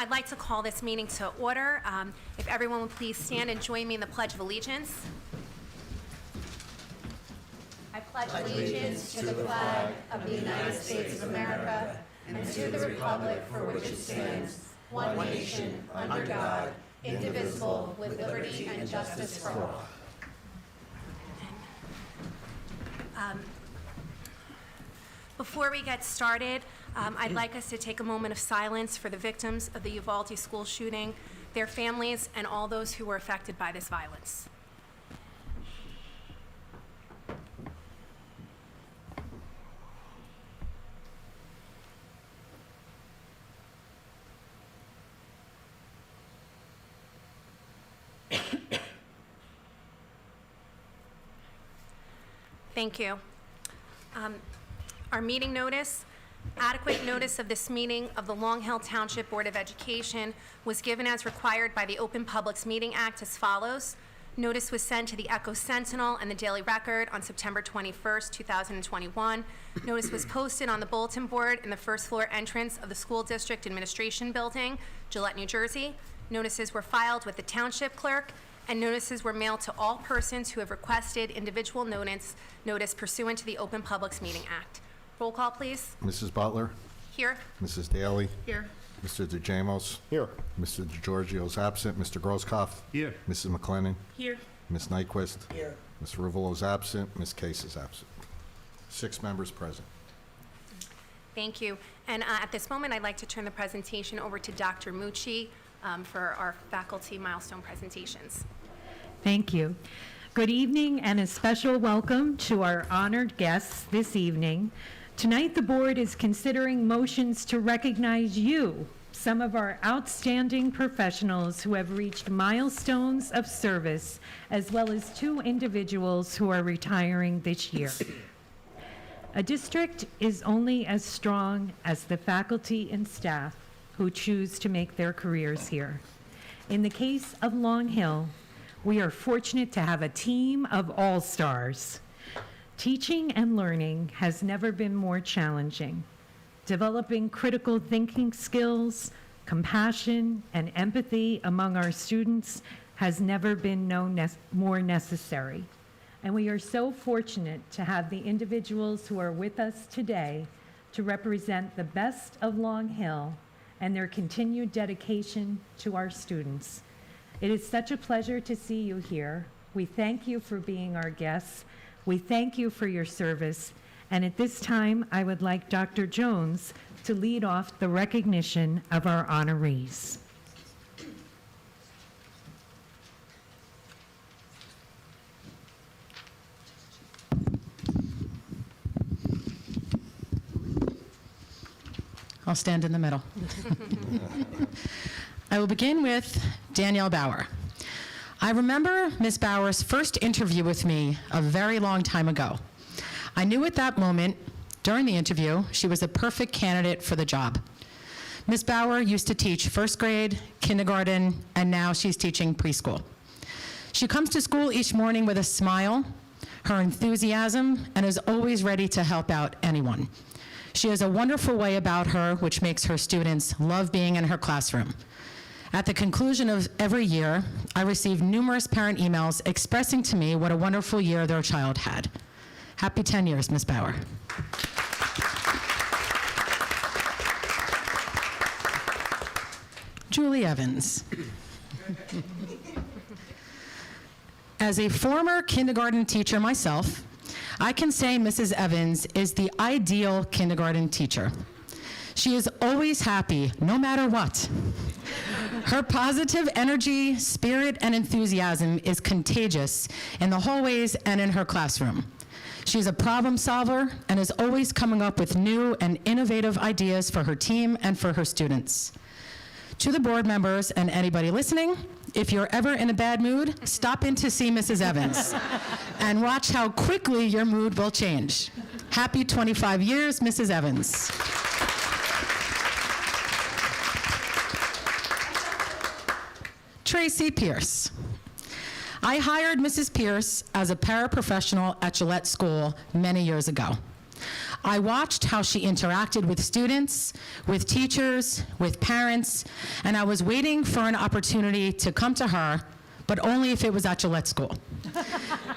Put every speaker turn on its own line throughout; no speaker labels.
I'd like to call this meeting to order. If everyone would please stand and join me in the Pledge of Allegiance. I pledge allegiance to the flag of the United States of America and to the republic for which it stands, one nation, under God, indivisible, with liberty and justice for all. Before we get started, I'd like us to take a moment of silence for the victims of the Uvalde school shooting, their families, and all those who were affected by this violence. Thank you. Our meeting notice. Adequate notice of this meeting of the Long Hill Township Board of Education was given as required by the Open Publics Meeting Act as follows. Notice was sent to the Echo Sentinel and the Daily Record on September 21st, 2021. Notice was posted on the bulletin board in the first floor entrance of the School District Administration Building, Gillette, New Jersey. Notices were filed with the Township Clerk, and notices were mailed to all persons who have requested individual notice pursuant to the Open Publics Meeting Act. Roll call, please.
Mrs. Butler?
Here.
Mrs. Daly?
Here.
Mr. DeJamos?
Here.
Mr. DeGiorgio's absent. Mr. Grosskopf?
Here.
Mrs. McLennan?
Here.
Ms. Nyquist?
Here.
Ms. Rivolo's absent. Ms. Case is absent. 6 members present.
Thank you. And at this moment, I'd like to turn the presentation over to Dr. Mucci for our faculty milestone presentations.
Thank you. Good evening and a special welcome to our honored guests this evening. Tonight, the board is considering motions to recognize you, some of our outstanding professionals who have reached milestones of service, as well as 2 individuals who are retiring this year. A district is only as strong as the faculty and staff who choose to make their careers here. In the case of Long Hill, we are fortunate to have a team of all-stars. Teaching and learning has never been more challenging. Developing critical thinking skills, compassion, and empathy among our students has never been more necessary. And we are so fortunate to have the individuals who are with us today to represent the best of Long Hill and their continued dedication to our students. It is such a pleasure to see you here. We thank you for being our guests. We thank you for your service. And at this time, I would like Dr. Jones to lead off the recognition of our honorees.
I'll stand in the middle. I will begin with Danielle Bauer. I remember Ms. Bauer's first interview with me a very long time ago. I knew at that moment, during the interview, she was a perfect candidate for the job. Ms. Bauer used to teach first grade, kindergarten, and now she's teaching preschool. She comes to school each morning with a smile, her enthusiasm, and is always ready to help out anyone. She has a wonderful way about her which makes her students love being in her classroom. At the conclusion of every year, I receive numerous parent emails expressing to me what a wonderful year their child had. Happy 10 years, Ms. Bauer. Julie Evans. As a former kindergarten teacher myself, I can say Mrs. Evans is the ideal kindergarten teacher. She is always happy, no matter what. Her positive energy, spirit, and enthusiasm is contagious in the hallways and in her classroom. She's a problem solver and is always coming up with new and innovative ideas for her team and for her students. To the board members and anybody listening, if you're ever in a bad mood, stop in to see Mrs. Evans and watch how quickly your mood will change. Happy 25 years, Mrs. Evans. Tracy Pierce. I hired Mrs. Pierce as a paraprofessional at Gillette School many years ago. I watched how she interacted with students, with teachers, with parents, and I was waiting for an opportunity to come to her, but only if it was at Gillette School.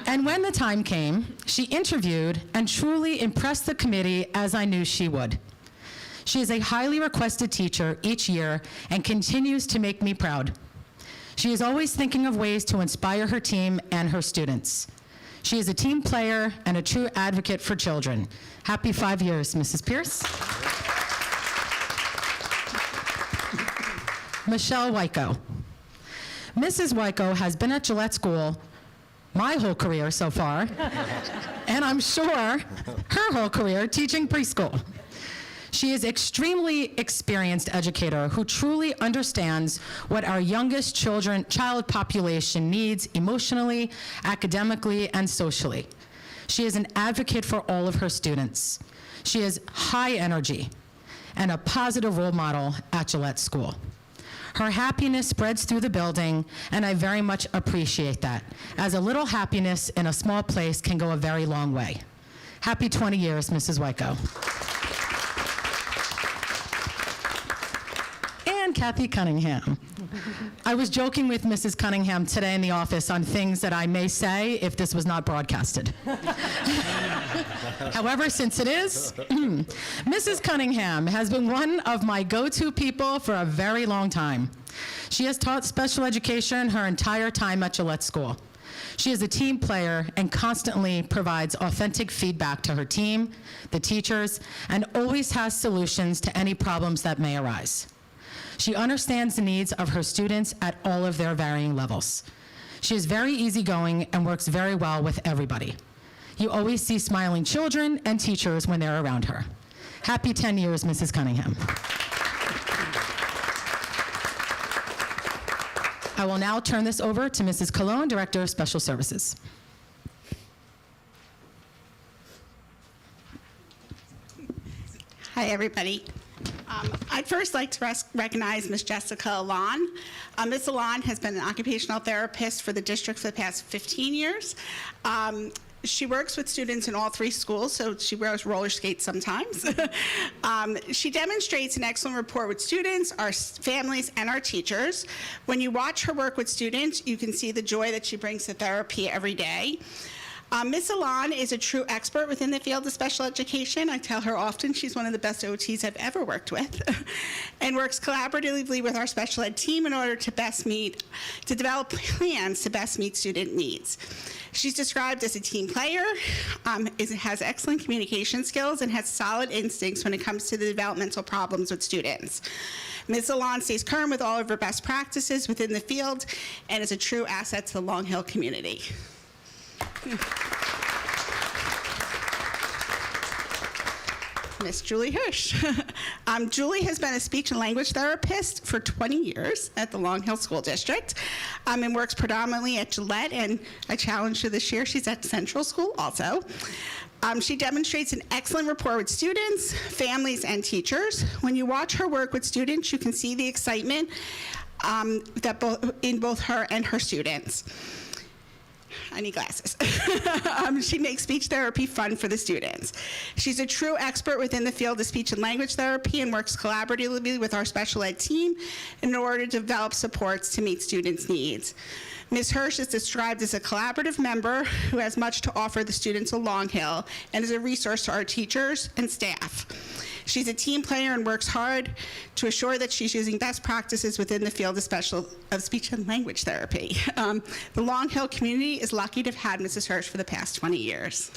And when the time came, she interviewed and truly impressed the committee as I knew she would. She is a highly requested teacher each year and continues to make me proud. She is always thinking of ways to inspire her team and her students. She is a team player and a true advocate for children. Happy 5 years, Mrs. Pierce. Michelle Wyko. Mrs. Wyko has been at Gillette School my whole career so far, and I'm sure her whole career teaching preschool. She is an extremely experienced educator who truly understands what our youngest child population needs emotionally, academically, and socially. She is an advocate for all of her students. She is high energy and a positive role model at Gillette School. Her happiness spreads through the building, and I very much appreciate that, as a little happiness in a small place can go a very long way. Happy 20 years, Mrs. Wyko. And Kathy Cunningham. I was joking with Mrs. Cunningham today in the office on things that I may say if this was not broadcasted. However, since it is, Mrs. Cunningham has been one of my go-to people for a very long time. She has taught special education her entire time at Gillette School. She is a team player and constantly provides authentic feedback to her team, the teachers, and always has solutions to any problems that may arise. She understands the needs of her students at all of their varying levels. She is very easygoing and works very well with everybody. You always see smiling children and teachers when they're around her. Happy 10 years, Mrs. Cunningham. I will now turn this over to Mrs. Colon, Director of Special Services.
Hi, everybody. I'd first like to recognize Ms. Jessica Alon. Ms. Alon has been an occupational therapist for the district for the past 15 years. She works with students in all 3 schools, so she wears roller skates sometimes. She demonstrates an excellent rapport with students, our families, and our teachers. When you watch her work with students, you can see the joy that she brings to therapy every day. Ms. Alon is a true expert within the field of special education. I tell her often she's one of the best OTs I've ever worked with, and works collaboratively with our special ed team in order to develop plans to best meet student needs. She's described as a team player, has excellent communication skills, and has solid instincts when it comes to the developmental problems with students. Ms. Alon stays current with all of her best practices within the field and is a true asset to the Long Hill community. Miss Julie Hirsch. Julie has been a speech and language therapist for 20 years at the Long Hill School District, and works predominantly at Gillette, and I challenged her this year, she's at Central School also. She demonstrates an excellent rapport with students, families, and teachers. When you watch her work with students, you can see the excitement in both her and her students. I need glasses. She makes speech therapy fun for the students. She's a true expert within the field of speech and language therapy and works collaboratively with our special ed team in order to develop supports to meet students' needs. Ms. Hirsch is described as a collaborative member who has much to offer the students of Long Hill and is a resource to our teachers and staff. She's a team player and works hard to assure that she's using best practices within the field of speech and language therapy. The Long Hill community is lucky to have had Mrs. Hirsch for the past 20 years.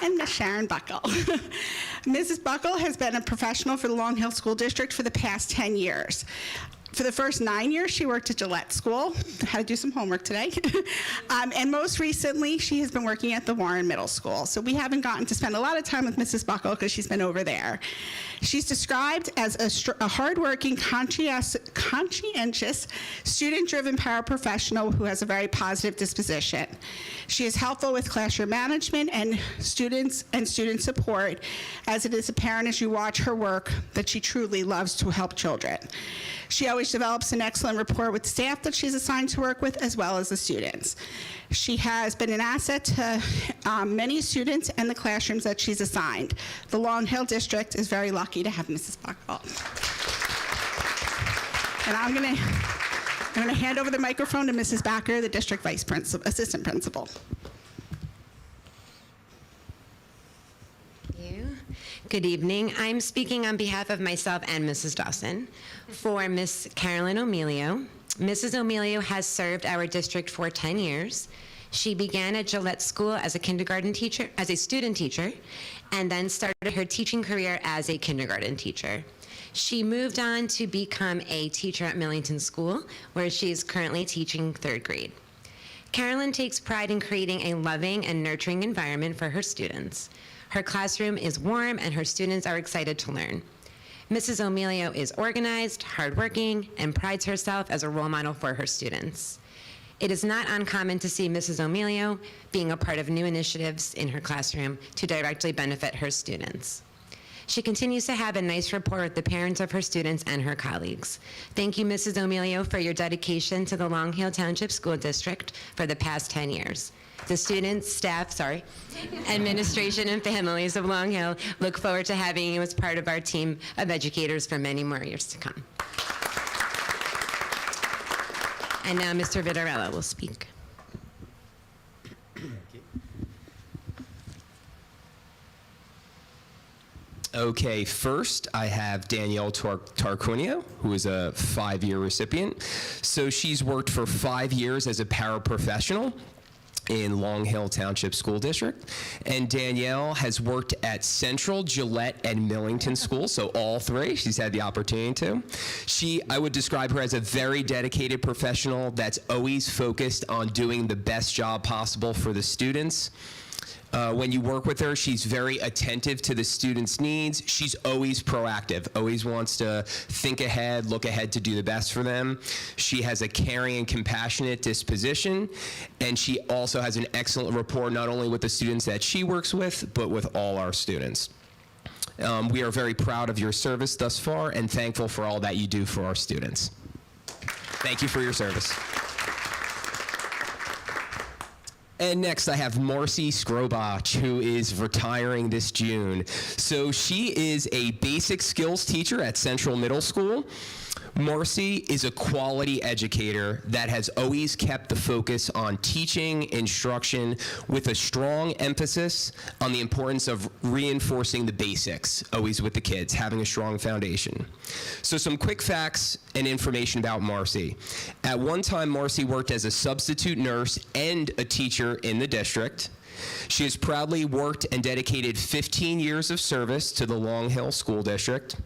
And Ms. Sharon Buckle. Mrs. Buckle has been a professional for the Long Hill School District for the past 10 years. For the first 9 years, she worked at Gillette School. I had to do some homework today. And most recently, she has been working at the Warren Middle School. So we haven't gotten to spend a lot of time with Mrs. Buckle because she's been over there. She's described as a hardworking, conscientious, student-driven paraprofessional who has a very positive disposition. She is helpful with classroom management and student support, as it is apparent as you watch her work that she truly loves to help children. She always always develops an excellent rapport with staff that she's assigned to work with, as well as the students. She has been an asset to many students and the classrooms that she's assigned. The Long Hill District is very lucky to have Mrs. Buckle. And I'm going to hand over the microphone to Mrs. Backer, the district assistant principal.
Good evening. I'm speaking on behalf of myself and Mrs. Dawson. For Miss Carolyn O'Melio, Mrs. O'Melio has served our district for 10 years. She began at Gillette School as a kindergarten teacher, as a student teacher, and then started her teaching career as a kindergarten teacher. She moved on to become a teacher at Millington School, where she is currently teaching 3rd grade. Carolyn takes pride in creating a loving and nurturing environment for her students. Her classroom is warm and her students are excited to learn. Mrs. O'Melio is organized, hardworking, and prides herself as a role model for her students. It is not uncommon to see Mrs. O'Melio being a part of new initiatives in her classroom to directly benefit her students. She continues to have a nice rapport with the parents of her students and her colleagues. Thank you, Mrs. O'Melio, for your dedication to the Long Hill Township School District for the past 10 years. The students, staff, administration, and families of Long Hill look forward to having you as part of our team of educators for many more years to come. And now Mr. Vittorello will speak.
Okay, first I have Danielle Tarquinio, who is a 5-year recipient. So she's worked for 5 years as a paraprofessional in Long Hill Township School District. And Danielle has worked at Central, Gillette, and Millington School, so all 3. She's had the opportunity to. I would describe her as a very dedicated professional that's always focused on doing the best job possible for the students. When you work with her, she's very attentive to the students' needs. She's always proactive, always wants to think ahead, look ahead to do the best for them. She has a caring and compassionate disposition, and she also has an excellent rapport not only with the students that she works with, but with all our students. We are very proud of your service thus far and thankful for all that you do for our students. Thank you for your service. And next, I have Marcy Skrobach, who is retiring this June. So she is a basic skills teacher at Central Middle School. Marcy is a quality educator that has always kept the focus on teaching, instruction, with a strong emphasis on the importance of reinforcing the basics, always with the kids, having a strong foundation. So some quick facts and information about Marcy. At one time, Marcy worked as a substitute nurse and a teacher in the district. She has proudly worked and dedicated 15 years of service to the Long Hill School District.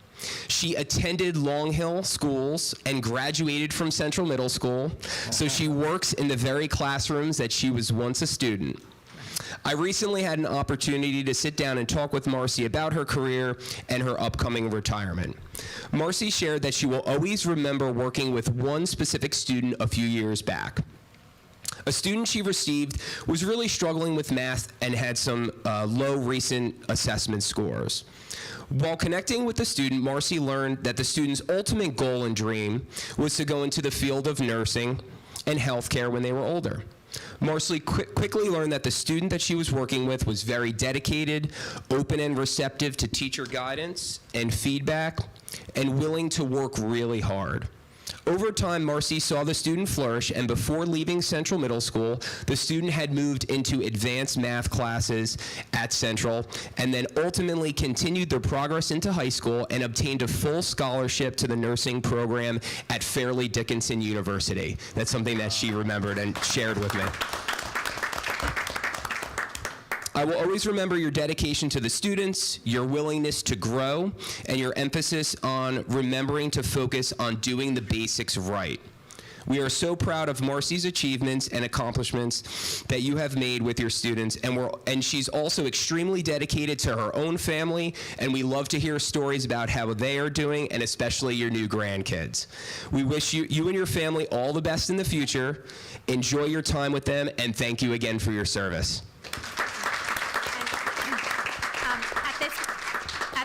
She attended Long Hill schools and graduated from Central Middle School, so she works in the very classrooms that she was once a student. I recently had an opportunity to sit down and talk with Marcy about her career and her upcoming retirement. Marcy shared that she will always remember working with one specific student a few years back. A student she received was really struggling with math and had some low recent assessment scores. While connecting with the student, Marcy learned that the student's ultimate goal and dream was to go into the field of nursing and healthcare when they were older. Marcy quickly learned that the student that she was working with was very dedicated, open and receptive to teacher guidance and feedback, and willing to work really hard. Over time, Marcy saw the student flourish, and before leaving Central Middle School, the student had moved into advanced math classes at Central, and then ultimately continued their progress into high school and obtained a full scholarship to the nursing program at Fairleigh Dickinson University. That's something that she remembered and shared with me. I will always remember your dedication to the students, your willingness to grow, and your emphasis on remembering to focus on doing the basics right. We are so proud of Marcy's achievements and accomplishments that you have made with your students, and she's also extremely dedicated to her own family, and we love to hear stories about how they are doing, and especially your new grandkids. We wish you and your family all the best in the future. Enjoy your time with them, and thank you again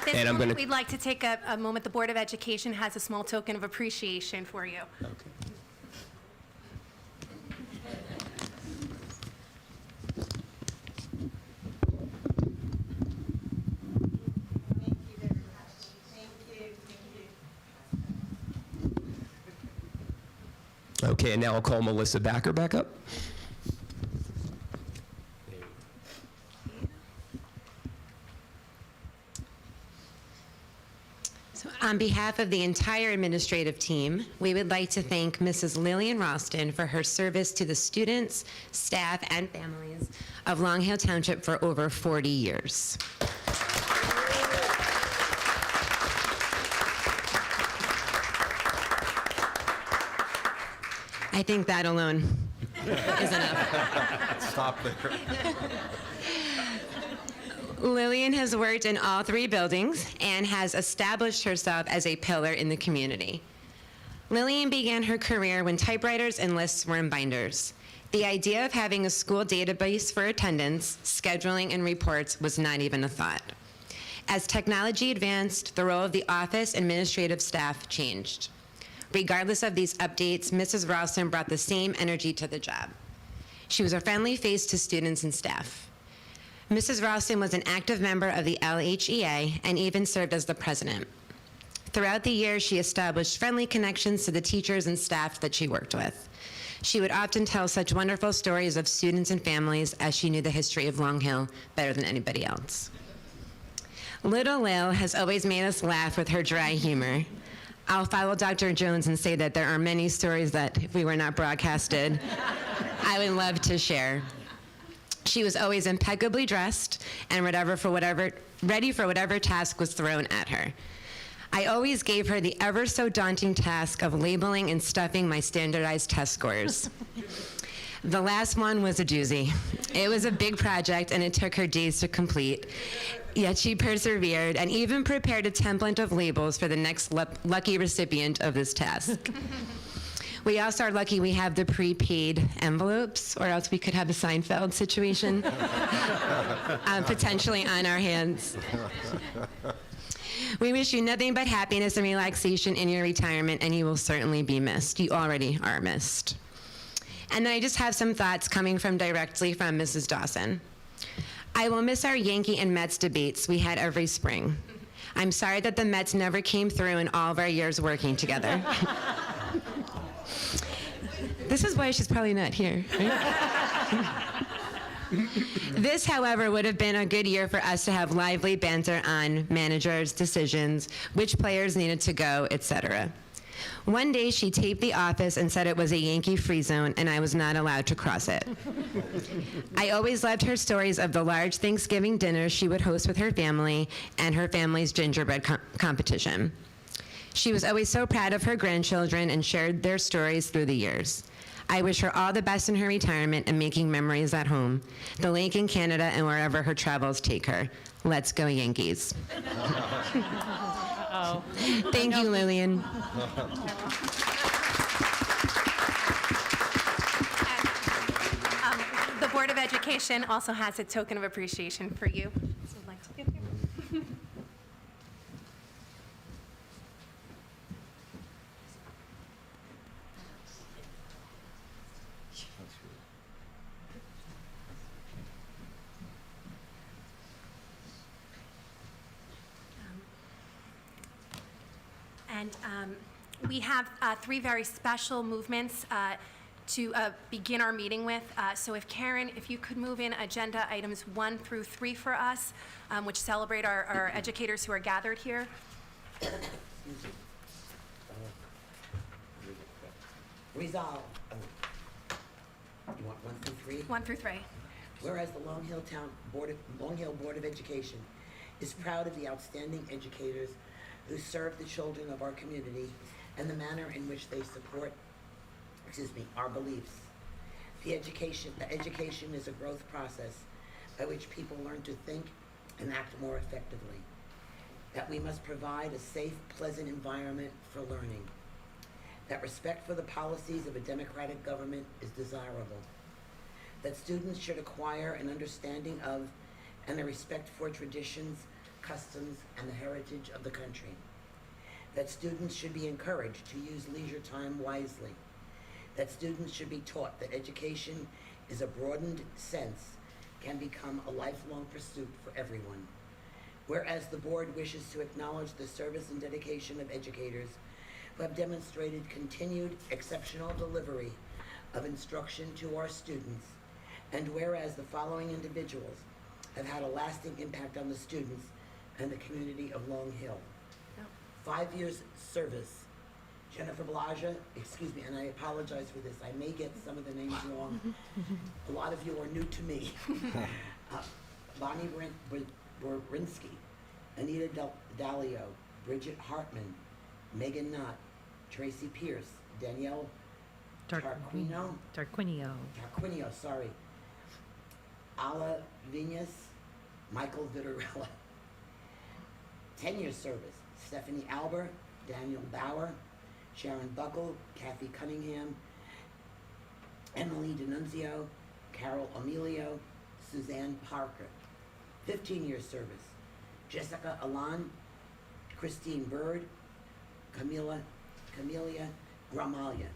this
And I'm
moment,
gonna-
we'd like to take a moment. The Board of Education has a small token of appreciation for you.
Okay, and now I'll call Melissa Backer back up.
So on behalf of the entire administrative team, we would like to thank Mrs. Lillian Ralston for her service to the students, staff, and families of Long Hill Township for over 40 years. I think that alone is enough.
Stop there.
Lillian has worked in all 3 buildings and has established herself as a pillar in the community. Lillian began her career when typewriters and lists were in binders. The idea of having a school database for attendance, scheduling, and reports was not even a thought. As technology advanced, the role of the office administrative staff changed. Regardless of these updates, Mrs. Ralston brought the same energy to the job. She was a friendly face to students and staff. Mrs. Ralston was an active member of the LHEA and even served as the president. Throughout the years, she established friendly connections to the teachers and staff that she worked with. She would often tell such wonderful stories of students and families as she knew the history of Long Hill better than anybody else. Little Lil has always made us laugh with her dry humor. I'll follow Dr. Jones and say that there are many stories that, if we were not broadcasted, I would love to share. She was always impeccably dressed and ready for whatever task was thrown at her. I always gave her the ever so daunting task of labeling and stuffing my standardized test scores. The last one was a doozy. It was a big project and it took her days to complete. Yet she persevered and even prepared a template of labels for the next lucky recipient of this task. We also are lucky we have the prepaid envelopes, or else we could have a Seinfeld situation potentially on our hands. We wish you nothing but happiness and relaxation in your retirement, and you will certainly be missed. You already are missed. And then I just have some thoughts coming directly from Mrs. Dawson. I will miss our Yankee and Mets debates we had every spring. I'm sorry that the Mets never came through in all of our years working together. This is why she's probably not here, right? This, however, would have been a good year for us to have lively banter on managers' decisions, which players needed to go, etc. One day, she taped the office and said it was a Yankee free zone, and I was not allowed to cross it. I always loved her stories of the large Thanksgiving dinners she would host with her family and her family's gingerbread competition. She was always so proud of her grandchildren and shared their stories through the years. I wish her all the best in her retirement and making memories at home, the lake in Canada, and wherever her travels take her. Let's go Yankees. Thank you, Lillian.
The Board of Education also has a token of appreciation for you. So I'd like to give you. And we have 3 very special movements to begin our meeting with. So if Karen, if you could move in agenda items 1 through 3 for us, which celebrate our educators who are gathered here.
Resolve. You want 1 through 3?
1 through 3.
Whereas the Long Hill Board of Education is proud of the outstanding educators who serve the children of our community and the manner in which they support, our beliefs. The education is a growth process by which people learn to think and act more effectively. That we must provide a safe, pleasant environment for learning. That respect for the policies of a democratic government is desirable. That students should acquire an understanding of and a respect for traditions, customs, and the heritage of the country. That students should be encouraged to use leisure time wisely. That students should be taught that education is a broadened sense, can become a lifelong pursuit for everyone. Whereas the board wishes to acknowledge the service and dedication of educators who have demonstrated continued exceptional delivery of instruction to our students, and whereas the following individuals have had a lasting impact on the students and the community of Long Hill. 5 years service, Jennifer Blaja, excuse me, and I apologize for this, I may get some of the names wrong. A lot of you are new to me. Bonnie Borinsky, Anita Dalio, Bridget Hartman, Megan Knott, Tracy Pierce, Danielle Tarquinio, sorry. Ala Vinas, Michael Vittorella. 10 years service, Stephanie Alber, Danielle Bauer, Sharon Buckle, Kathy Cunningham, Emily D'Annunzio, Carol Emilio, Suzanne Parker. 15 years service, Jessica Alan, Christine Bird, Camelia Gramalia.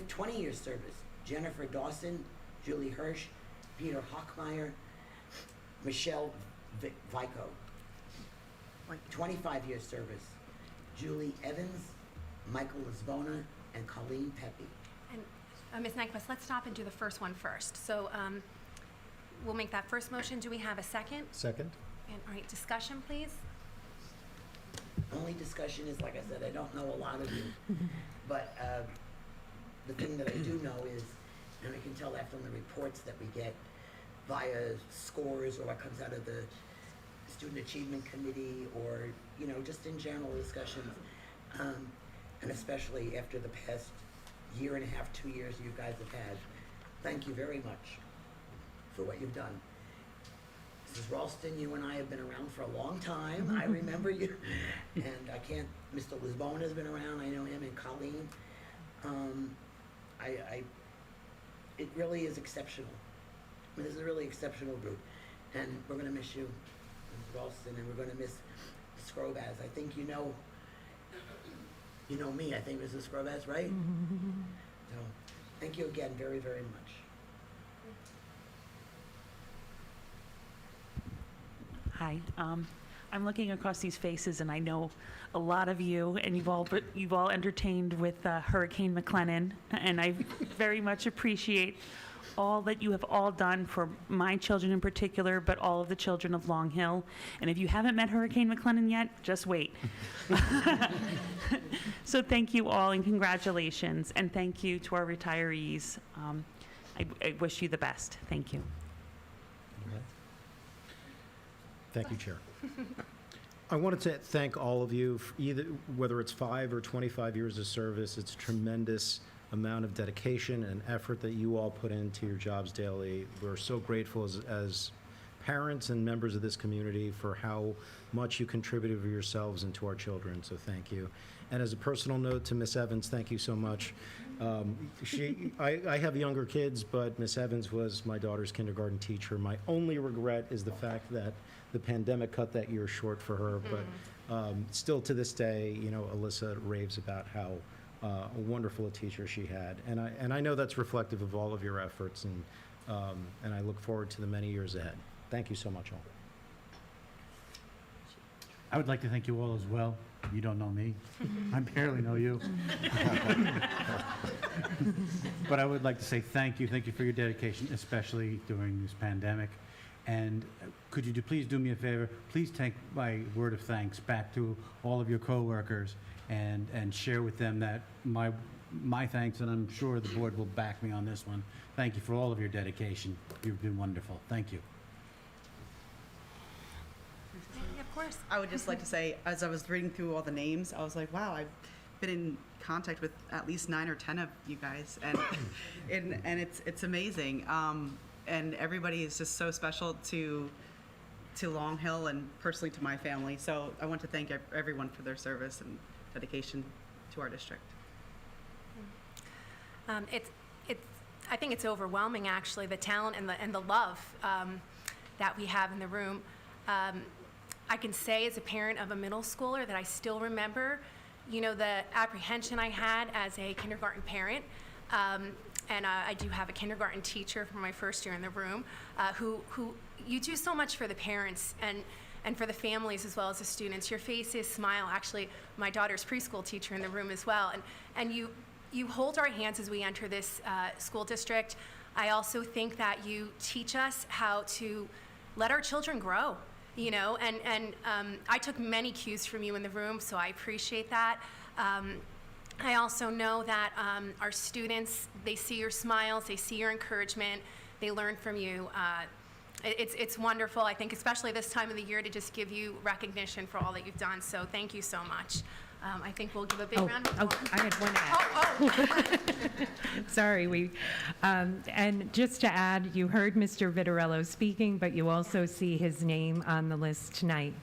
20 years service, Jennifer Dawson, Julie Hirsch, Peter Hochmeyer, Michelle Vico. 25 years service, Julie Evans, Michael Lisbona, and Colleen Pepe.
And Ms. Nyquist, let's stop and do the first one first. So we'll make that first motion. Do we have a second?
Second.
And, all right, discussion, please.
Only discussion is, like I said, I don't know a lot of you, but the thing that I do know is, and I can tell that from the reports that we get via scores or what comes out of the Student Achievement Committee or, you know, just in general discussions, and especially after the past year and a half, 2 years you guys have had. Thank you very much for what you've done. Mrs. Ralston, you and I have been around for a long time. I remember you. And I can't, Mr. Lisbona has been around, I know him, and Colleen. It really is exceptional. I mean, this is a really exceptional group. And we're gonna miss you, Mrs. Ralston, and we're gonna miss Scrobaz. I think you know me, I think, Mrs. Scrobaz, right? So, thank you again very, very much.
Hi, I'm looking across these faces, and I know a lot of you, and you've all entertained with Hurricane McLennan, and I very much appreciate all that you have all done for my children in particular, but all of the children of Long Hill. And if you haven't met Hurricane McLennan yet, just wait. So thank you all, and congratulations, and thank you to our retirees. I wish you the best. Thank you.
Thank you, Chair. I wanted to thank all of you, for either whether it's 5 or 25 years of service. It's a tremendous amount of dedication and effort that you all put into your jobs daily. We're so grateful as parents and members of this community for how much you contributed for yourselves and to our children, so thank you. And as a personal note to Miss Evans, thank you so much. I have younger kids, but Miss Evans was my daughter's kindergarten teacher. My only regret is the fact that the pandemic cut that year short for her, but still to this day, you know, Alyssa raves about how wonderful a teacher she had, and I know that's reflective of all of your efforts, and I look forward to the many years ahead. Thank you so much, all.
I would like to thank you all as well. You don't know me. I barely know you. But I would like to say thank you. Thank you for your dedication, especially during this pandemic. And could you please do me a favor? Please take my word of thanks back to all of your coworkers and share with them that my thanks, and I'm sure the board will back me on this one. Thank you for all of your dedication. You've been wonderful. Thank you.
Yeah, of course.
I would just like to say, as I was reading through all the names, I was like, wow, I've been in contact with at least 9 or 10 of you guys, and it's amazing. And everybody is just so special to Long Hill and personally to my family. So I want to thank everyone for their service and dedication to our district.
I think it's overwhelming, actually, the talent and the love that we have in the room. I can say as a parent of a middle schooler that I still remember, the apprehension I had as a kindergarten parent. And I do have a kindergarten teacher from my first year in the room, who you do so much for the parents and for the families as well as the students. Your faces smile. Actually, my daughter's preschool teacher in the room as well. And you hold our hands as we enter this school district. I also think that you teach us how to let our children grow, and I took many cues from you in the room, so I appreciate that. I also know that our students, they see your smiles, they see your encouragement, they learn from you. It's wonderful, I think, especially this time of the year, to just give you recognition for all that you've done. So thank you so much. I think we'll give a big round of applause.
I had one add. Sorry, and just to add, you heard Mr. Vitarello speaking, but you also see his name on the list tonight.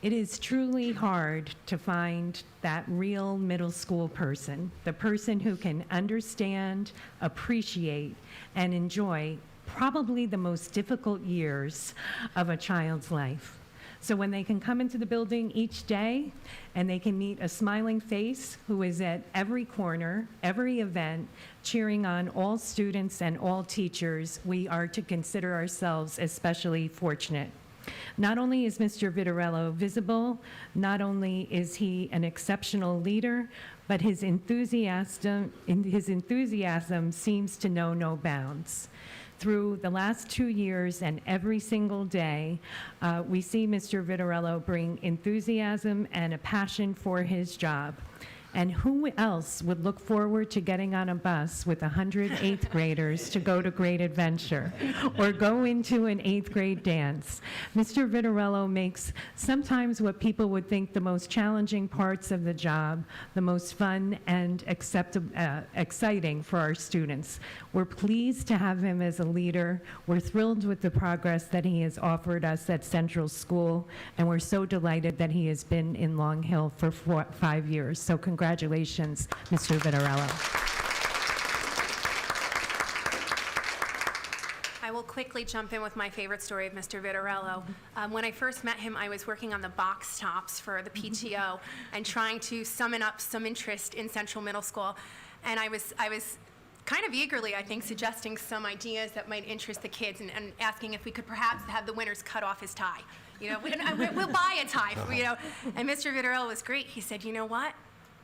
It is truly hard to find that real middle school person, the person who can understand, appreciate, and enjoy probably the most difficult years of a child's life. So when they can come into the building each day and they can meet a smiling face who is at every corner, every event, cheering on all students and all teachers, we are to consider ourselves especially fortunate. Not only is Mr. Vitarello visible, not only is he an exceptional leader, but his enthusiasm seems to know no bounds. Through the last 2 years and every single day, we see Mr. Vitarello bring enthusiasm and a passion for his job. And who else would look forward to getting on a bus with 100 eighth graders to go to Great Adventure or go into an 8th grade dance? Mr. Vitarello makes sometimes what people would think the most challenging parts of the job the most fun and exciting for our students. We're pleased to have him as a leader. We're thrilled with the progress that he has offered us at Central School, and we're so delighted that he has been in Long Hill for 5 years. So congratulations, Mr. Vitarello.
I will quickly jump in with my favorite story of Mr. Vitarello. When I first met him, I was working on the box tops for the PTO and trying to summon up some interest in Central Middle School. And I was kind of eagerly, I think, suggesting some ideas that might interest the kids and asking if we could perhaps have the winners cut off his tie. We'll buy a tie, And Mr. Vitarello was great. He said, you know what?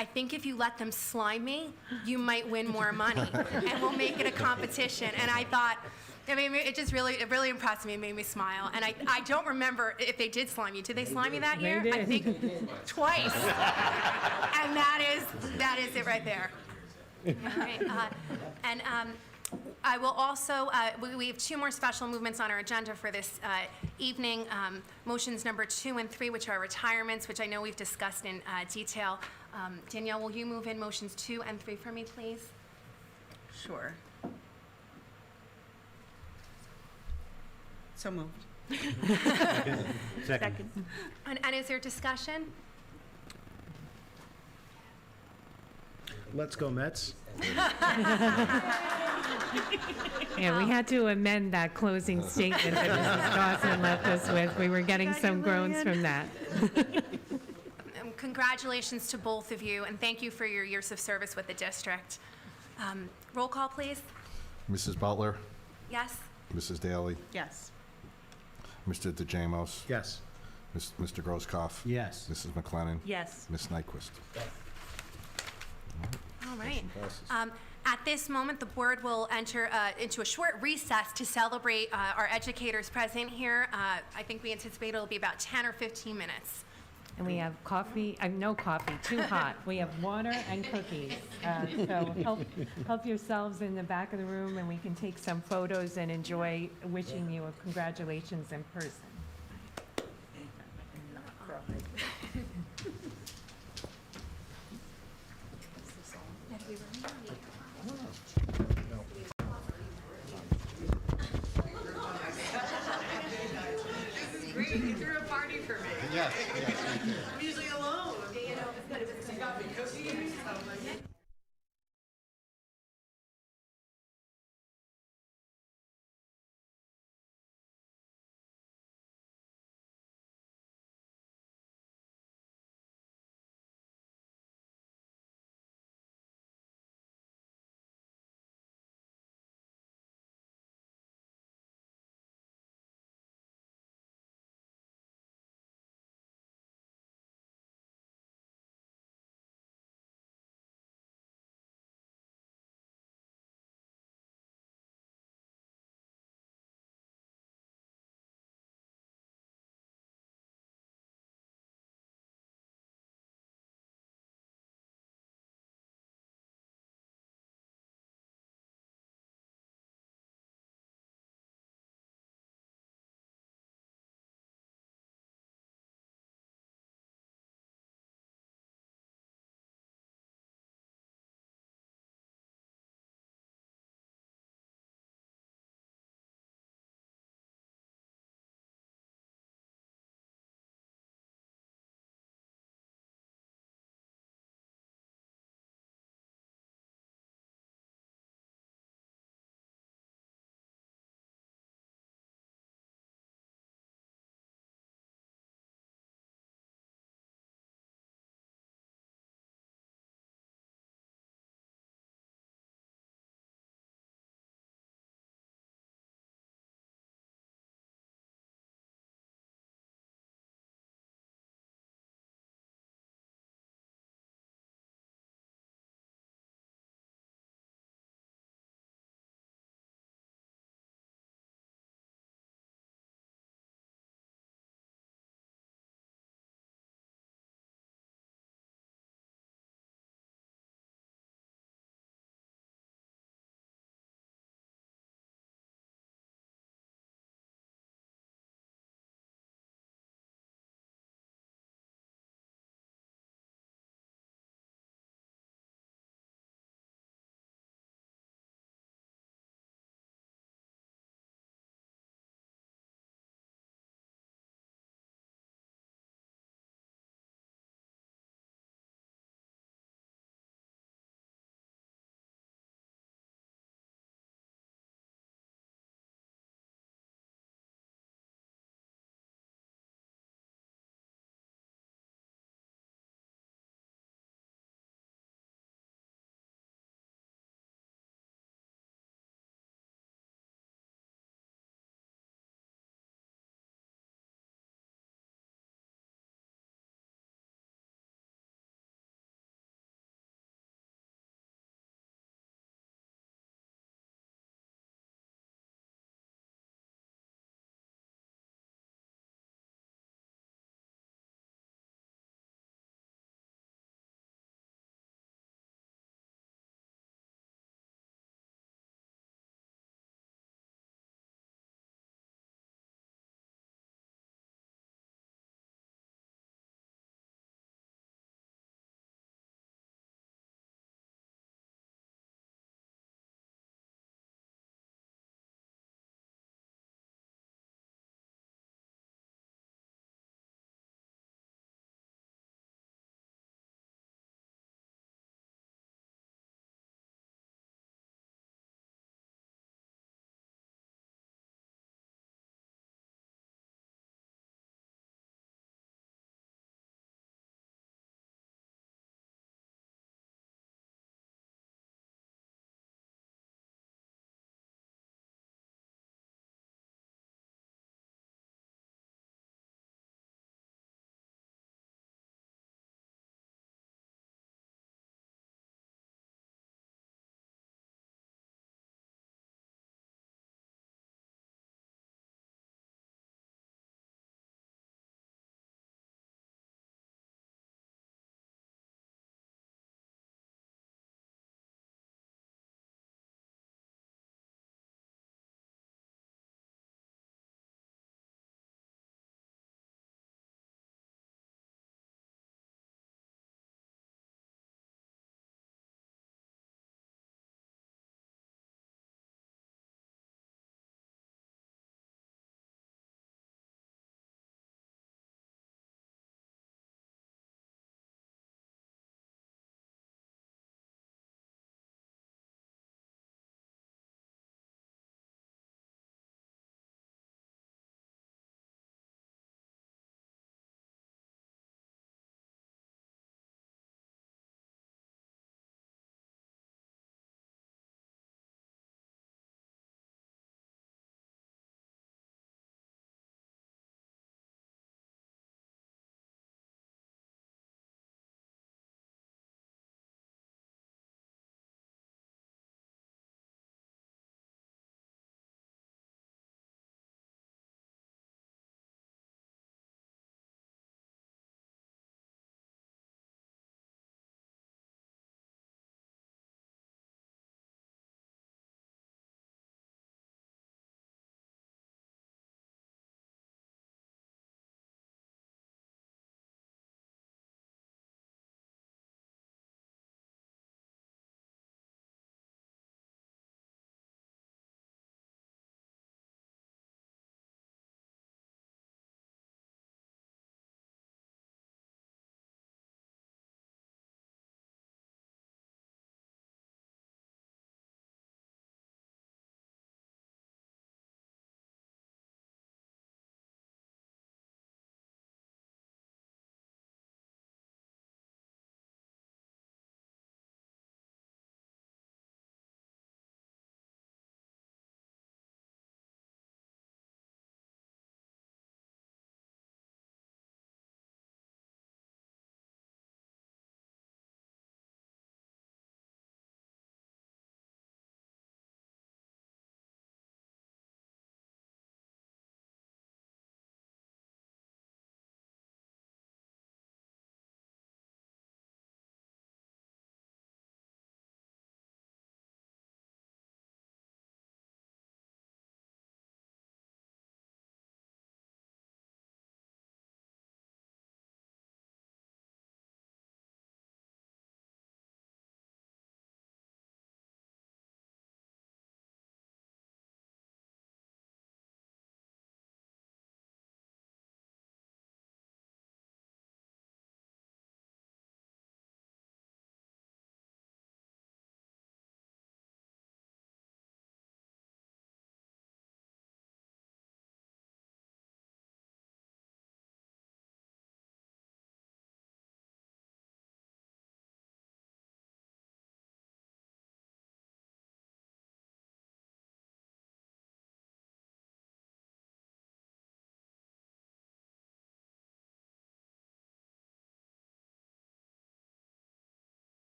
I think if you let them slime me, you might win more money, and we'll make it a competition. And I thought, it really impressed me. It made me smile. And I don't remember if they did slime you. Did they slime you that year?
They did.
I think twice. And that is it right there. All right. I will also, we have 2 more special movements on our agenda for this evening. Motions number 2 and 3, which are retirements, which I know we've discussed in detail. Danielle, will you move in motions 2 and 3 for me, please?
Sure. So moved.
Second.
And is there discussion?
Let's go Mets.
Yeah, we had to amend that closing statement that Mrs. Dawson left us with. We were getting some groans from that.
Congratulations to both of you, and thank you for your years of service with the district. Roll call, please.
Mrs. Butler,
Yes?
Mrs. Daly,
Yes.
Mr. DeJamos,
Yes.
Mr. Grosskopf,
Yes.
Mrs. McLennan,
Yes.
Ms. Nyquist.
All right.
Motion passes.
At this moment, the board will enter into a short recess to celebrate our educators present here. I think we anticipate it'll be about 10 or 15 minutes.
And we have coffee, no coffee, too hot. We have water and cookies. So help yourselves in the back of the room, and we can take some photos and enjoy wishing you a congratulations in person.
You threw a party for me.
Yes, yes.
I'm usually alone.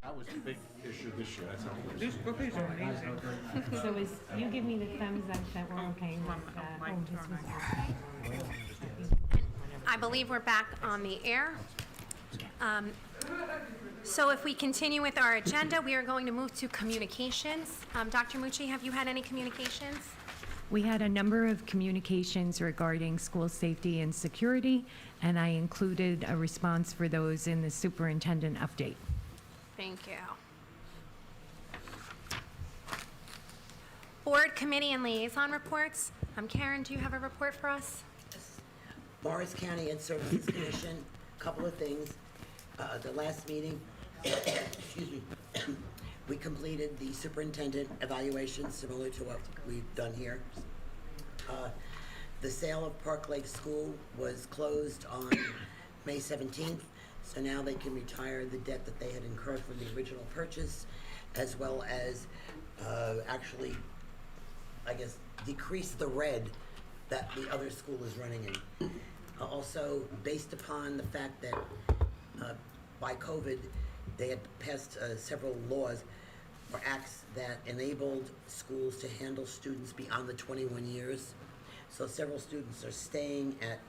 That was a big issue this year, that's how.
These cookies are amazing.
So is, you give me the thumbs up that we're okay with home dismissal.
I believe we're back on the air. So if we continue with our agenda, we are going to move to communications. Dr. Mucci, have you had any communications?
We had a number of communications regarding school safety and security, and I included a response for those in the superintendent update.
Thank you. Board, committee, and liaison reports. Karen, do you have a report for us?
Morris County Ed Services Commission, a couple of things. The last meeting, excuse me, we completed the superintendent evaluation similar to what we've done here. The sale of Park Lake School was closed on May 17th, so now they can retire the debt that they had incurred from the original purchase, as well as actually, I guess, decrease the red that the other school is running in. Also, based upon the fact that by COVID, they had passed several laws or acts that enabled schools to handle students beyond the 21 years. So several students are staying at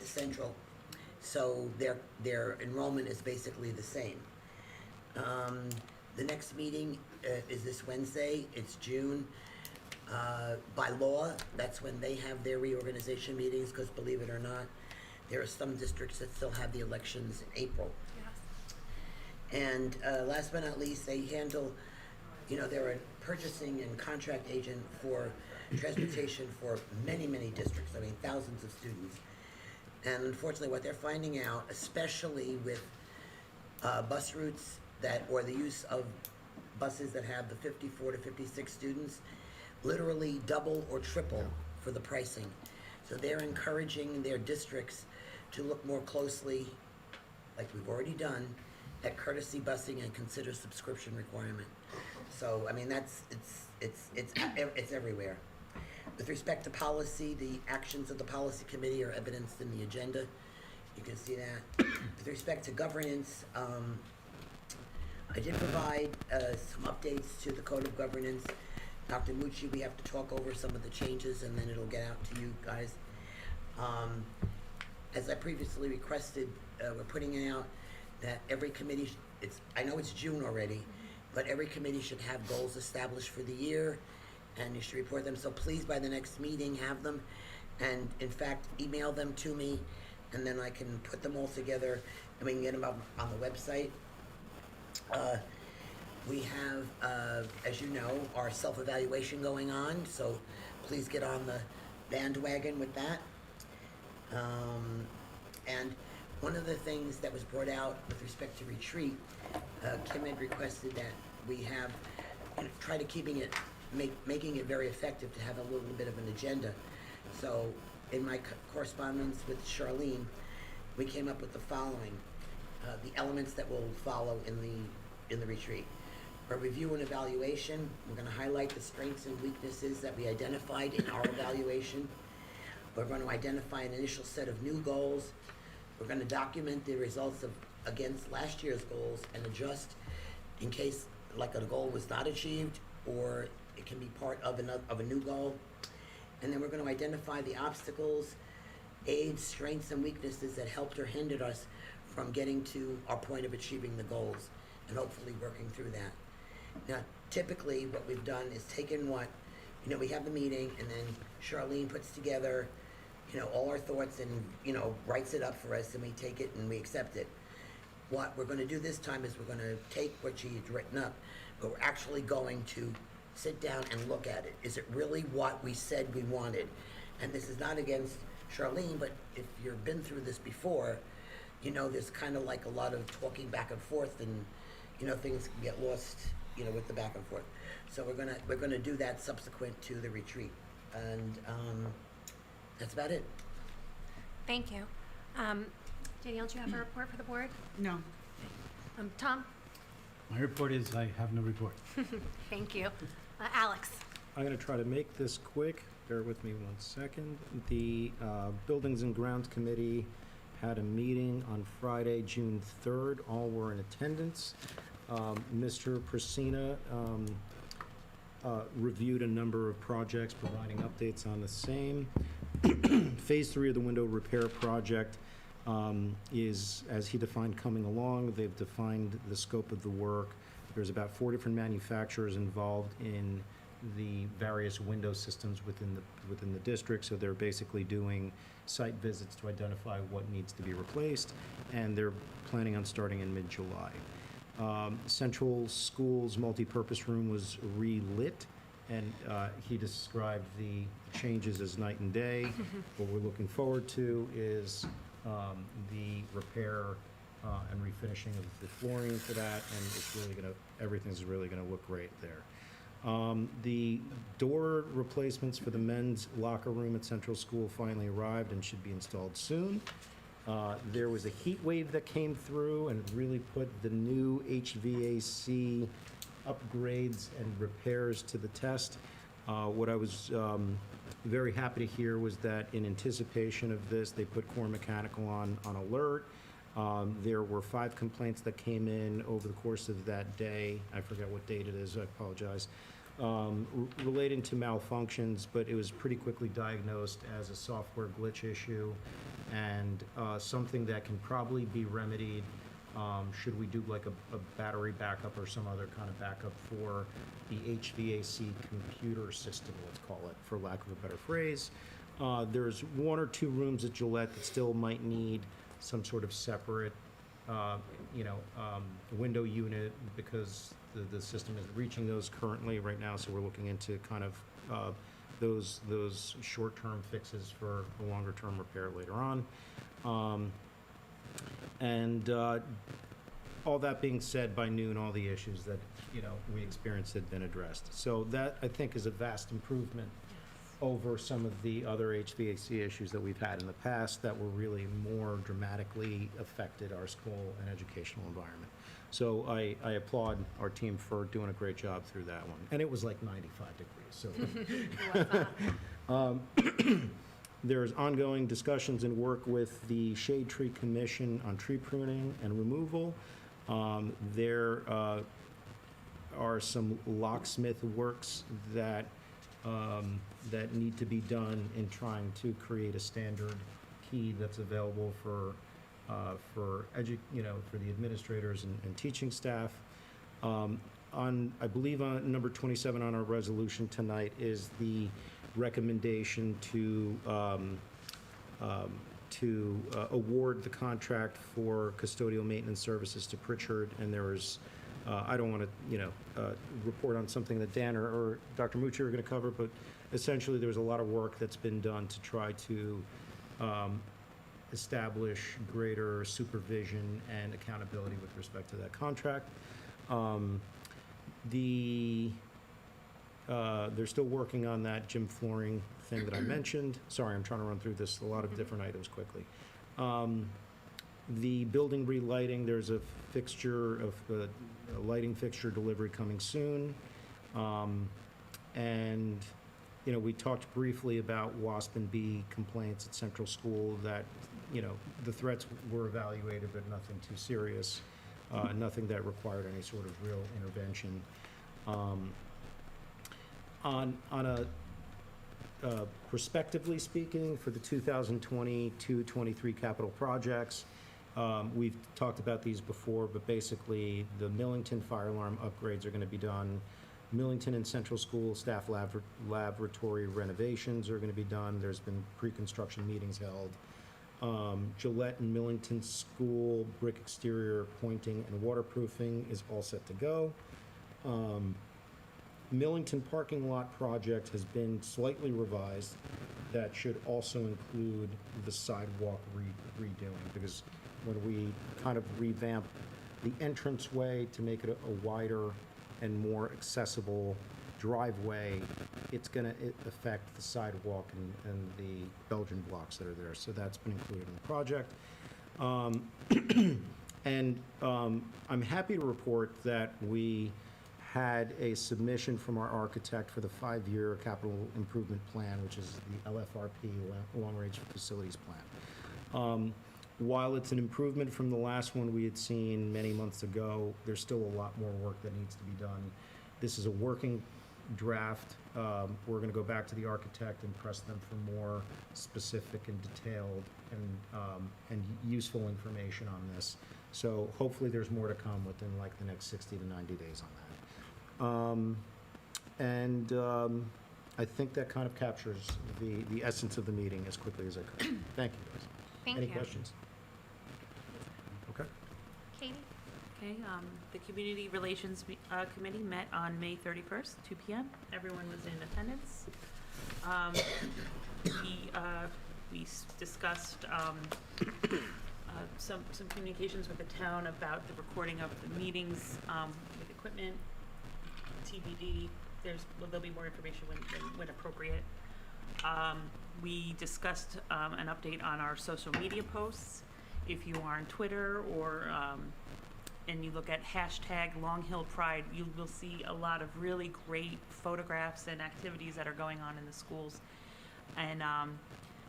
Central, so their enrollment is basically the same. The next meeting is this Wednesday. It's June. By law, that's when they have their reorganization meetings, because believe it or not, there are some districts that still have the elections in April. Yes. And last but not least, they handle, they're a purchasing and contract agent for transportation for many, many districts. I mean, thousands of students. And unfortunately, what they're finding out, especially with bus routes or the use of buses that have the 54 to 56 students, literally double or triple for the pricing. So they're encouraging their districts to look more closely, like we've already done, at courtesy busing and consider subscription requirement. So, I mean, it's everywhere. With respect to policy, the actions of the policy committee are evidenced in the agenda. You can see that. With respect to governance, I did provide some updates to the Code of Governance. Dr. Mucci, we have to talk over some of the changes and then it'll get out to you guys. As I previously requested, we're putting out that every committee, I know it's June already, but every committee should have goals established for the year and you should report them. So please, by the next meeting, have them and in fact, email them to me and then I can put them all together and we can get them up on the website. We have, as you know, our self-evaluation going on, so please get on the bandwagon with that. And one of the things that was brought out with respect to retreat, Kim had requested that we have, try to making it very effective to have a little bit of an agenda. So in my correspondence with Charlene, we came up with the following, the elements that will follow in the retreat. For review and evaluation, we're going to highlight the strengths and weaknesses that we identified in our evaluation. We're going to identify an initial set of new goals. We're going to document the results against last year's goals and adjust in case like a goal was not achieved or it can be part of a new goal. And then we're going to identify the obstacles, aids, strengths, and weaknesses that helped or hindered us from getting to our point of achieving the goals and hopefully working through that. Now, typically what we've done is taken we have the meeting and then Charlene puts together, all our thoughts and, writes it up for us and we take it and we accept it. What we're going to do this time is we're going to take what she's written up, but we're actually going to sit down and look at it. Is it really what we said we wanted? And this is not against Charlene, but if you've been through this before, there's kind of like a lot of talking back and forth and, things can get lost, with the back and forth. So we're gonna do that subsequent to the retreat. And that's about it.
Thank you. Danielle, do you have a report for the board?
No.
Tom?
My report is I have no report.
Thank you. Alex?
I'm going to try to make this quick. Bear with me 1 second. The Buildings and Grounds Committee had a meeting on Friday, June 3rd. All were in attendance. Mr. Prasina reviewed a number of projects, providing updates on the same. Phase 3 of the window repair project is, as he defined, coming along. They've defined the scope of the work. There's about 4 different manufacturers involved in the various window systems within the district, so they're basically doing site visits to identify what needs to be replaced, and they're planning on starting in mid-July. Central School's multipurpose room was relit, and he described the changes as night and day. What we're looking forward to is the repair and refinishing of the flooring for that, and it's really everything's really gonna look great there. The door replacements for the men's locker room at Central School finally arrived and should be installed soon. There was a heat wave that came through and really put the new HVAC upgrades and repairs to the test. What I was very happy to hear was that in anticipation of this, they put Core Mechanical on alert. There were 5 complaints that came in over the course of that day. I forget what date it is, I apologize. Relating to malfunctions, but it was pretty quickly diagnosed as a software glitch issue and something that can probably be remedied should we do like a battery backup or some other kind of backup for the HVAC computer system, let's call it, for lack of a better phrase. There's 1 or 2 rooms at Gillette that still might need some sort of separate, window unit because the system isn't reaching those currently right now, so we're looking into kind of those short-term fixes for a longer-term repair later on. All that being said, by noon, all the issues that, we experienced had been addressed. So that, I think, is a vast improvement over some of the other HVAC issues that we've had in the past that were really more dramatically affected our school and educational environment. So I applaud our team for doing a great job through that one. And it was like 95 degrees, so. There's ongoing discussions and work with the Shade Tree Commission on tree pruning and removal. There are some locksmith works that need to be done in trying to create a standard key that's available for the administrators and teaching staff. I believe on number 27 on our resolution tonight is the recommendation to award the contract for custodial maintenance services to Pritchard, and there was I don't want to, report on something that Dan or Dr. Mucci are going to cover, but essentially there's a lot of work that's been done to try to establish greater supervision and accountability with respect to that contract. They're still working on that gym flooring thing that I mentioned. Sorry, I'm trying to run through this, a lot of different items quickly. The building relighting, there's a fixture of a lighting fixture delivery coming soon. And, we talked briefly about WASP and bee complaints at Central School that, the threats were evaluated, but nothing too serious, nothing that required any sort of real intervention. On a prospectively speaking, for the 2022-23 capital projects, we've talked about these before, but basically the Millington fire alarm upgrades are going to be done. Millington and Central School staff laboratory renovations are going to be done. There's been pre-construction meetings held. Gillette and Millington School brick exterior pointing and waterproofing is all set to go. Millington parking lot project has been slightly revised. That should also include the sidewalk redoing, because when we kind of revamp the entranceway to make it a wider and more accessible driveway, it's going to affect the sidewalk and the Belgian blocks that are there. So that's been included in the project. I'm happy to report that we had a submission from our architect for the 5-year capital improvement plan, which is the LFRP, Long Range Facilities Plan. while it's an improvement from the last one we had seen many months ago, there's still a lot more work that needs to be done. This is a working draft. We're going to go back to the architect and press them for more specific and detailed and useful information on this. So hopefully there's more to come within like the next 60 to 90 days on that. I think that kind of captures the essence of the meeting as quickly as I could. Thank you, guys.
Thank
Any
you.
questions? Okay.
Katie?
Okay, the Community Relations Committee met on May 31st, 2 p.m. Everyone was in attendance. We discussed some communications with the town about the recording of the meetings with equipment, TBD. There'll be more information when appropriate. We discussed an update on our social media posts. If you are on Twitter or and you look at hashtag Long Hill Pride, you will see a lot of really great photographs and activities that are going on in the schools. And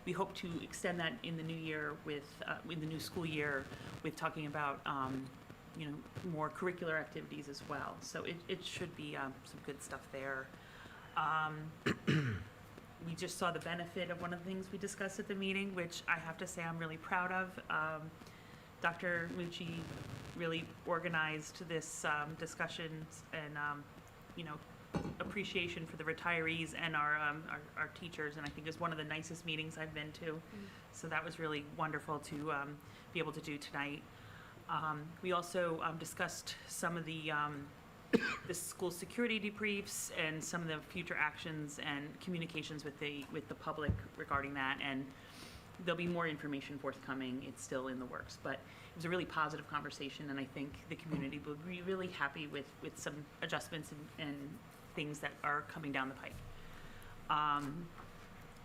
we hope to extend that in the new year in the new school year with talking about more curricular activities as well. So it should be some good stuff there. We just saw the benefit of one of the things we discussed at the meeting, which I have to say I'm really proud of. Dr. Mucci really organized this discussions and appreciation for the retirees and our teachers, and I think it's one of the nicest meetings I've been to. So that was really wonderful to be able to do tonight. We also discussed some of the school security debriefs and some of the future actions and communications with the public regarding that, and there'll be more information forthcoming. It's still in the works, but it was a really positive conversation, and I think the community will be really happy with some adjustments and things that are coming down the pike.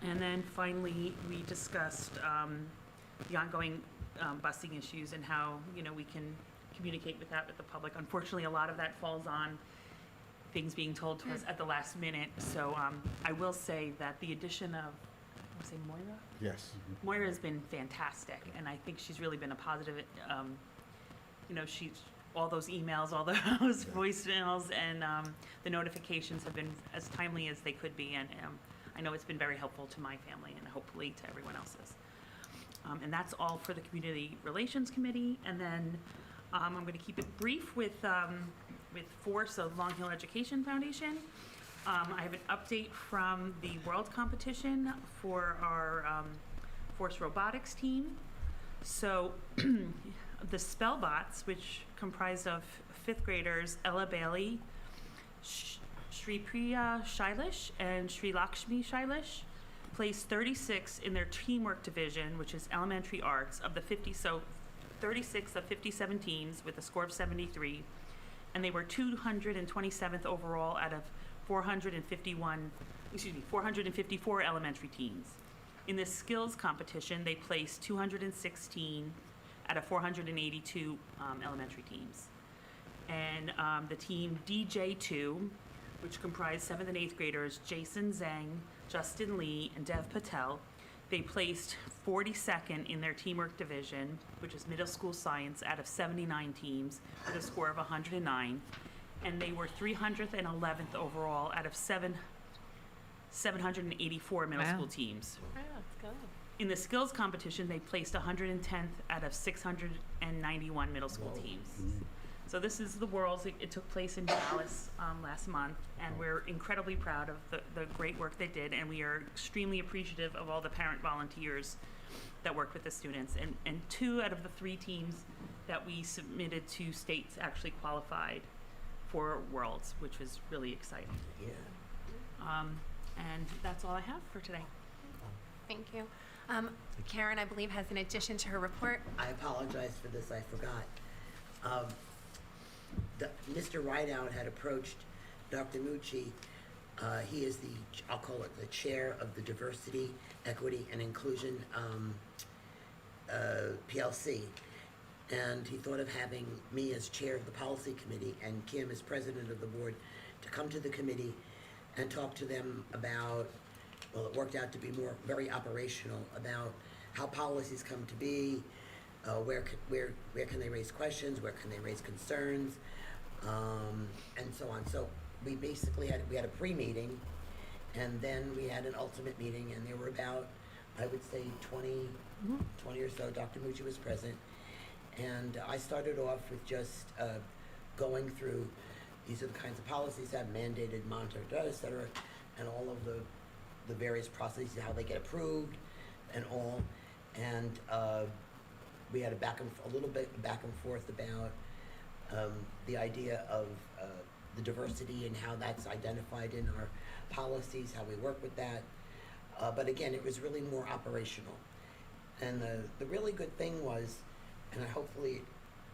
And then finally, we discussed the ongoing busing issues and how we can communicate with the public. Unfortunately, a lot of that falls on things being told to us at the last minute. So I will say that the addition of, I want to say Moira?
Yes.
Moira has been fantastic, and I think she's really been a positive, she's, all those emails, all those voicemails, and the notifications have been as timely as they could be, and I know it's been very helpful to my family and hopefully to everyone else's. And that's all for the Community Relations Committee, and then I'm going to keep it brief with Force of Long Hill Education Foundation. I have an update from the World Competition for our Force Robotics team. So the Spellbots, which comprised of 5th graders Ella Bailey, Shri Priya Shailish, and Shri Lakshmi Shailish, placed 36 in their teamwork division, which is elementary arts, of the 36 of 57 teams with a score of 73, and they were 227th overall out of 454 elementary teams. In the skills competition, they placed 216 out of 482 elementary teams. And the team DJ2, which comprised 7th and 8th graders Jason Zhang, Justin Lee, and Dev Patel, they placed 42nd in their teamwork division, which is middle school science, out of 79 teams with a score of 109. And they were 311th overall out of 784 middle school teams.
Wow, let's go.
In the skills competition, they placed 110th out of 691 middle school teams. So this is the Worlds. It took place in Dallas last month, and we're incredibly proud of the great work they did, and we are extremely appreciative of all the parent volunteers that worked with the students. And 2 out of the 3 teams that we submitted to states actually qualified for Worlds, which was really exciting.
Yeah.
And that's all I have for today.
Thank you. Karen, I believe, has an addition to her report.
I apologize for this, I forgot. Mr. Rideout had approached Dr. Mucci. He is I'll call it the chair of the Diversity, Equity, and Inclusion PLC. And he thought of having me as chair of the policy committee and Kim as president of the board to come to the committee and talk to them about, well, it worked out to be very operational, about how policies come to be, where can they raise questions, where can they raise concerns, and so on. So we basically had a pre-meeting, and then we had an ultimate meeting, and there were about, I would say, 20 or so. Dr. Mucci was present, and I started off with just going through, these are the kinds of policies that have mandated, monitored, et cetera, and all of the various processes, how they get approved and all. And we had a little bit back and forth about the idea of the diversity and how that's identified in our policies, how we work with that. But again, it was really more operational. And the really good thing was, and hopefully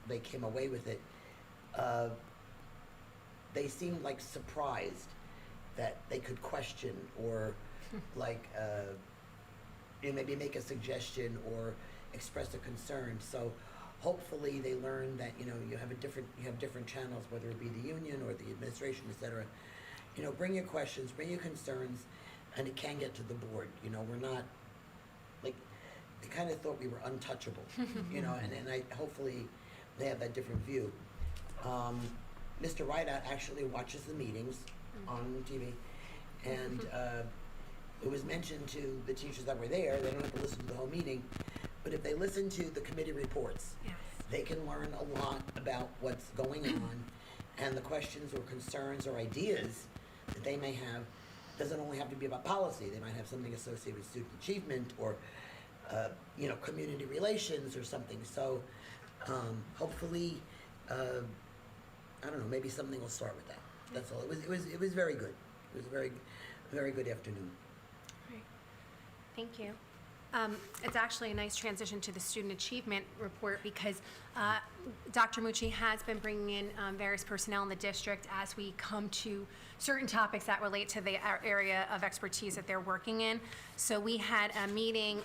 they came away with it, they seemed like surprised that they could question or like maybe make a suggestion or express a concern. So hopefully they learned that you have different channels, whether it be the union or the administration, et cetera. Bring your questions, bring your concerns, and it can get to the board. We're not like, they kind of thought we were untouchable, and I hopefully they have that different view. Mr. Rideout actually watches the meetings on TV, and it was mentioned to the teachers that were there, they don't have to listen to the whole meeting, but if they listen to the committee reports,
Yes.
they can learn a lot about what's going on, and the questions or concerns or ideas that they may have doesn't only have to be about policy. They might have something associated with student achievement or community relations or something. So hopefully, I don't know, maybe something will start with that. That's all. It was very good. It was a very, very good afternoon.
Great. Thank you. It's actually a nice transition to the student achievement report because Dr. Mucci has been bringing in various personnel in the district as we come to certain topics that relate to the area of expertise that they're working in. So we had a meeting,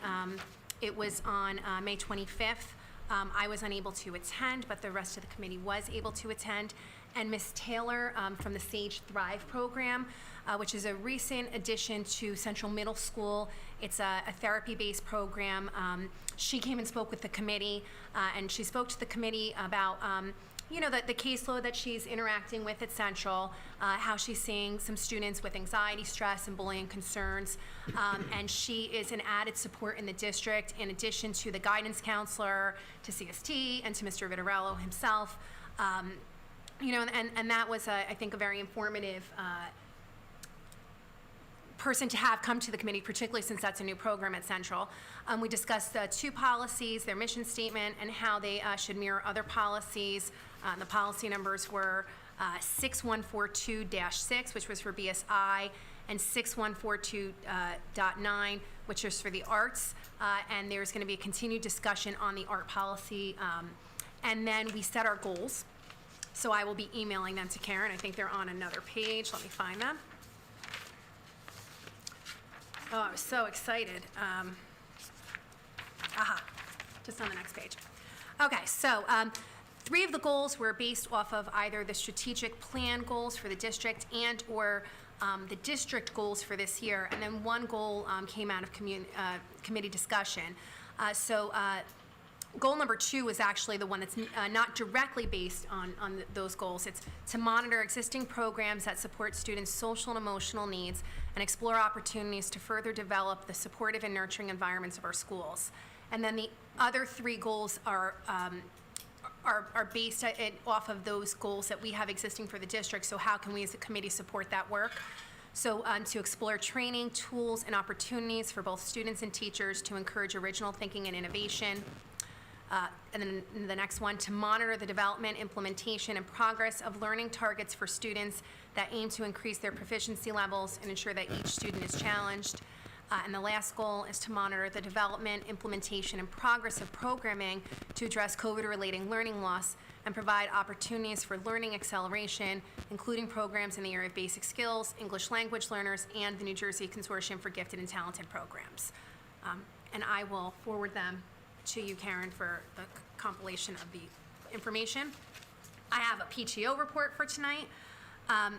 it was on May 25th. I was unable to attend, but the rest of the committee was able to attend. And Ms. Taylor from the Sage Thrive program, which is a recent addition to Central Middle School. It's a therapy-based program. She came and spoke with the committee, and she spoke to the committee about the caseload that she's interacting with at Central, how she's seeing some students with anxiety, stress, and bullying concerns. And she is an added support in the district, in addition to the guidance counselor, to CST, and to Mr. Vitarello himself. And that was, I think, a very informative person to have come to the committee, particularly since that's a new program at Central. We discussed two policies, their mission statement, and how they should mirror other policies. The policy numbers were 6142-6, which was for BSI, and 6142.9, which is for the arts. And there's going to be a continued discussion on the art policy. And then we set our goals. So I will be emailing them to Karen. I think they're on another page. Let me find them. Oh, I was so excited. Just on the next page. Okay, so 3 of the goals were based off of either the strategic plan goals for the district and or the district goals for this year, and then 1 goal came out of committee discussion. Goal number 2 is actually the one that's not directly based on those goals. It's to monitor existing programs that support students' social and emotional needs and explore opportunities to further develop the supportive and nurturing environments of our schools. And then the other 3 goals are based off of those goals that we have existing for the district. So how can we as a committee support that work? So to explore training, tools, and opportunities for both students and teachers to encourage original thinking and innovation. And then the next one, to monitor the development, implementation, and progress of learning targets for students that aim to increase their proficiency levels and ensure that each student is challenged. And the last goal is to monitor the development, implementation, and progress of programming to address COVID-related learning loss and provide opportunities for learning acceleration, including programs in the area of basic skills, English language learners, and the New Jersey Consortium for Gifted and Talented Programs. And I will forward them to you, Karen, for the compilation of the information. I have a PTO report for tonight.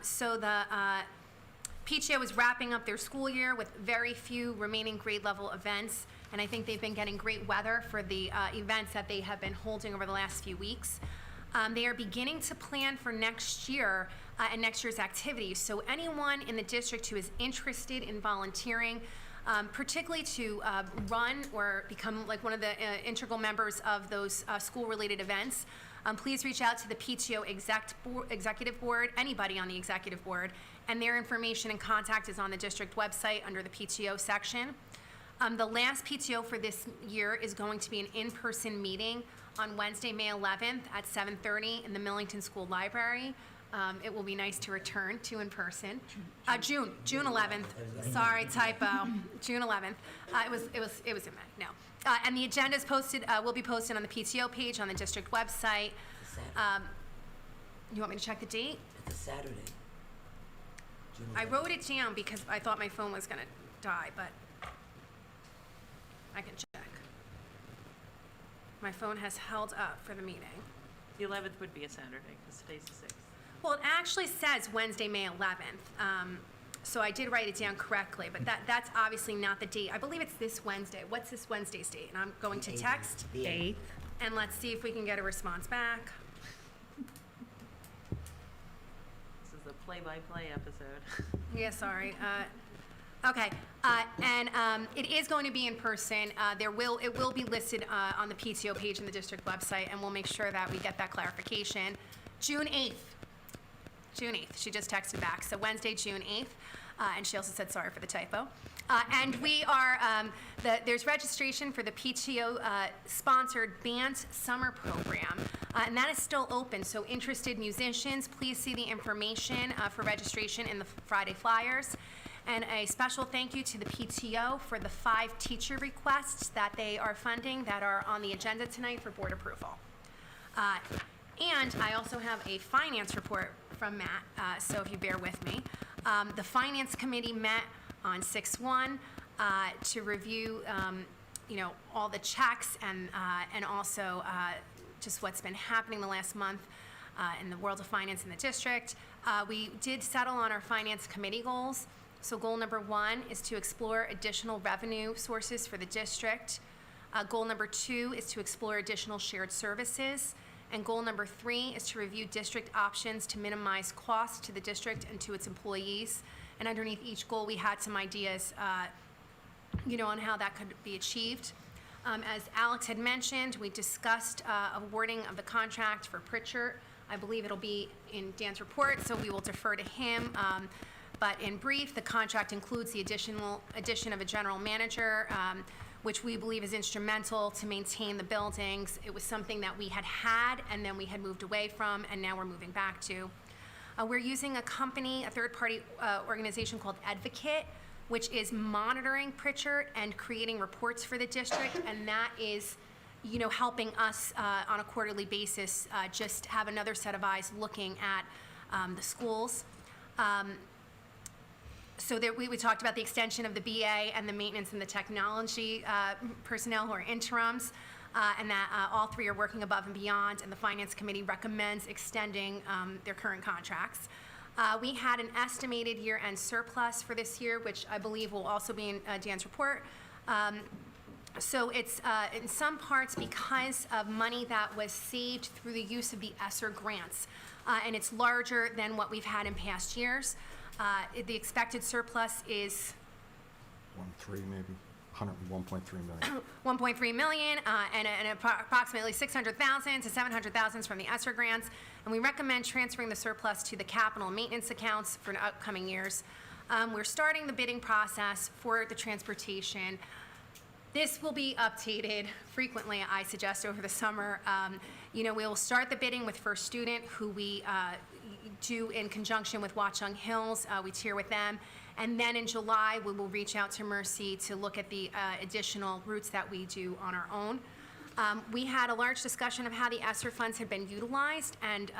So the PTO is wrapping up their school year with very few remaining grade level events. and I think they've been getting great weather for the events that they have been holding over the last few weeks. They are beginning to plan for next year and next year's activities. So anyone in the district who is interested in volunteering, particularly to run or become like one of the integral members of those school-related events, please reach out to the PTO executive board, anybody on the executive board, and their information and contact is on the district website under the PTO section. The last PTO for this year is going to be an in-person meeting on Wednesday, May 11th at 7:30 in the Millington School Library. It will be nice to return to in person. June 11th. Sorry, typo. June 11th. It was in May. No. And the agenda is posted. Will be posted on the PTO page on the district website. You want me to check the date?
It's a Saturday. June
I
11th.
wrote it down because I thought my phone was gonna die, but I can check. My phone has held up for the meeting.
The 11th would be a Saturday, because today's the 6th.
Well, it actually says Wednesday, May 11th. So I did write it down correctly, but that's obviously not the date. I believe it's this Wednesday. What's this Wednesday's date? And I'm going to text,
The 8th.
and let's see if we can get a response back.
This is the play-by-play episode.
Yeah, sorry. Okay, and it is going to be in person. It will be listed on the PTO page on the district website, and we'll make sure that we get that clarification. June 8th. June 8th. She just texted back. So Wednesday, June 8th. And she also said sorry for the typo. And we are, there's registration for the PTO sponsored band summer program. And that is still open. So interested musicians, please see the information for registration in the Friday flyers. And a special thank you to the PTO for the 5 teacher requests that they are funding that are on the agenda tonight for board approval. And I also have a finance report from Matt, so if you bear with me. The Finance Committee met on 6/1 to review, all the checks and also just what's been happening the last month in the world of finance in the district. We did settle on our Finance Committee goals. So goal number 1 is to explore additional revenue sources for the district. Goal number 2 is to explore additional shared services. And goal number 3 is to review district options to minimize costs to the district and to its employees. And underneath each goal, we had some ideas, on how that could be achieved. As Alex had mentioned, we discussed awarding of the contract for Pritchard. I believe it'll be in Dan's report, so we will defer to him. But in brief, the contract includes the addition of a general manager, which we believe is instrumental to maintain the buildings. It was something that we had, and then we had moved away from, and now we're moving back to. We're using a company, a third-party organization called Advocate, which is monitoring Pritchard and creating reports for the district, and that is, helping us on a quarterly basis just have another set of eyes looking at the schools. So there, we talked about the extension of the BA and the maintenance and the technology personnel who are interims, and that all 3 are working above and beyond, and the Finance Committee recommends extending their current contracts. We had an estimated year-end surplus for this year, which I believe will also be in Dan's report. So it's in some parts because of money that was saved through the use of the Essa Grants, and it's larger than what we've had in past years. The expected surplus is
1.3 maybe, 101.3 million.
1.3 million, and approximately 600,000 to 700,000 from the Essa Grants. And we recommend transferring the surplus to the capital and maintenance accounts for upcoming years. We're starting the bidding process for the transportation. This will be updated frequently, I suggest, over the summer. We will start the bidding with First Student, who we do in conjunction with Watchung Hills. We tier with them. And then in July, we will reach out to Mercy to look at the additional routes that we do on our own. We had a large discussion of how the ESSER funds had been utilized, and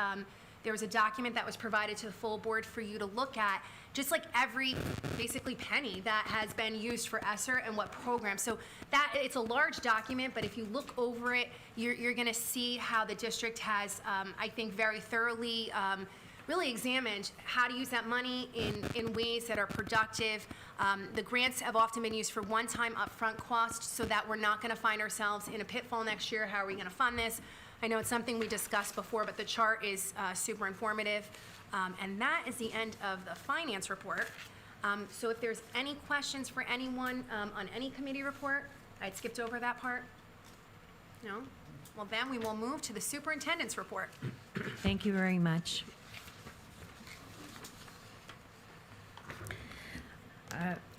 there was a document that was provided to the full board for you to look at, just like every basically penny that has been used for ESSER and what program. So that it's a large document, but if you look over it, you're going to see how the district has, I think, very thoroughly really examined how to use that money in ways that are productive. The grants have often been used for one-time upfront costs so that we're not going to find ourselves in a pitfall next year. How are we going to fund this? I know it's something we discussed before, but the chart is super informative. And that is the end of the finance report. So if there's any questions for anyone on any committee report, I'd skipped over that part. No? Well, then we will move to the superintendent's report.
Thank you very much.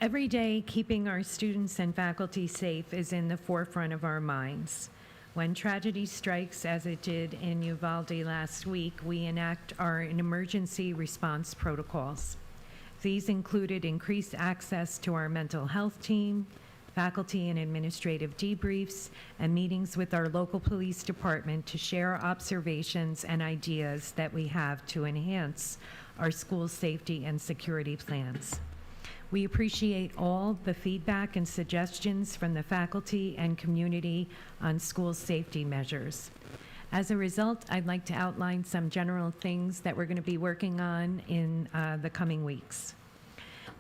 Every day, keeping our students and faculty safe is in the forefront of our minds. When tragedy strikes, as it did in Uvalde last week, we enact our emergency response protocols. These included increased access to our mental health team, faculty and administrative debriefs, and meetings with our local police department to share observations and ideas that we have to enhance our school safety and security plans. We appreciate all the feedback and suggestions from the faculty and community on school safety measures. As a result, I'd like to outline some general things that we're going to be working on in the coming weeks.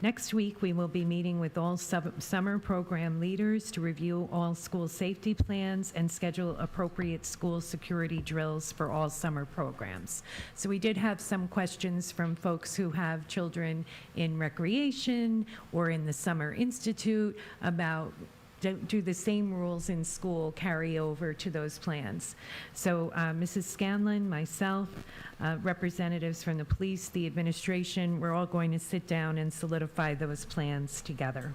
Next week, we will be meeting with all summer program leaders to review all school safety plans and schedule appropriate school security drills for all summer programs. So we did have some questions from folks who have children in recreation or in the Summer Institute about do the same rules in school carry over to those plans. So Mrs. Scanlon, myself, representatives from the police, the administration, we're all going to sit down and solidify those plans together.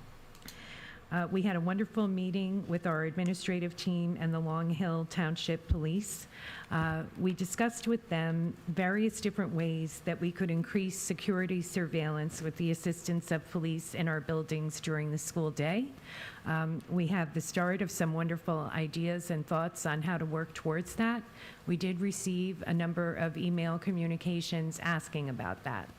We had a wonderful meeting with our administrative team and the Long Hill Township Police. We discussed with them various different ways that we could increase security surveillance with the assistance of police in our buildings during the school day. We have the start of some wonderful ideas and thoughts on how to work towards that. We did receive a number of email communications asking about that.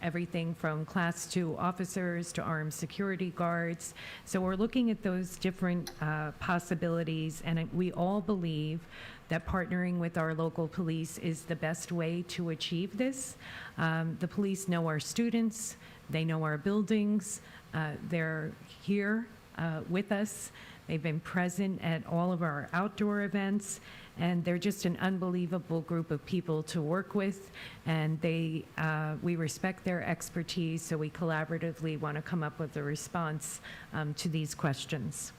Everything from Class 2 officers to armed security guards. So we're looking at those different possibilities, and we all believe that partnering with our local police is the best way to achieve this. The police know our students, they know our buildings, they're here with us. They've been present at all of our outdoor events, and they're just an unbelievable group of people to work with, and we respect their expertise, so we collaboratively want to come up with a response to these questions.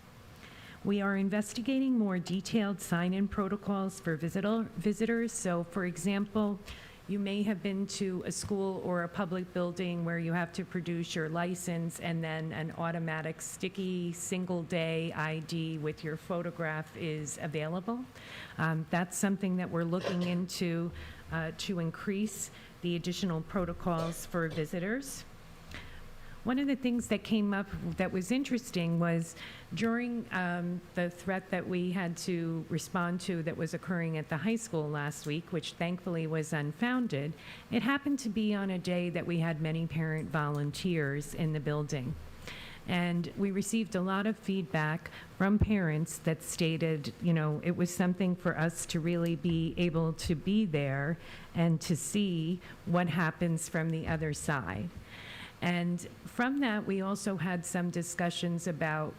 We are investigating more detailed sign-in protocols for visitors. So, for example, you may have been to a school or a public building where you have to produce your license and then an automatic sticky single-day ID with your photograph is available. That's something that we're looking into to increase the additional protocols for visitors. One of the things that came up that was interesting was during the threat that we had to respond to that was occurring at the high school last week, which thankfully was unfounded, it happened to be on a day that we had many parent volunteers in the building. And we received a lot of feedback from parents that stated, you know, it was something for us to really be able to be there and to see what happens from the other side. And from that, we also had some discussions about,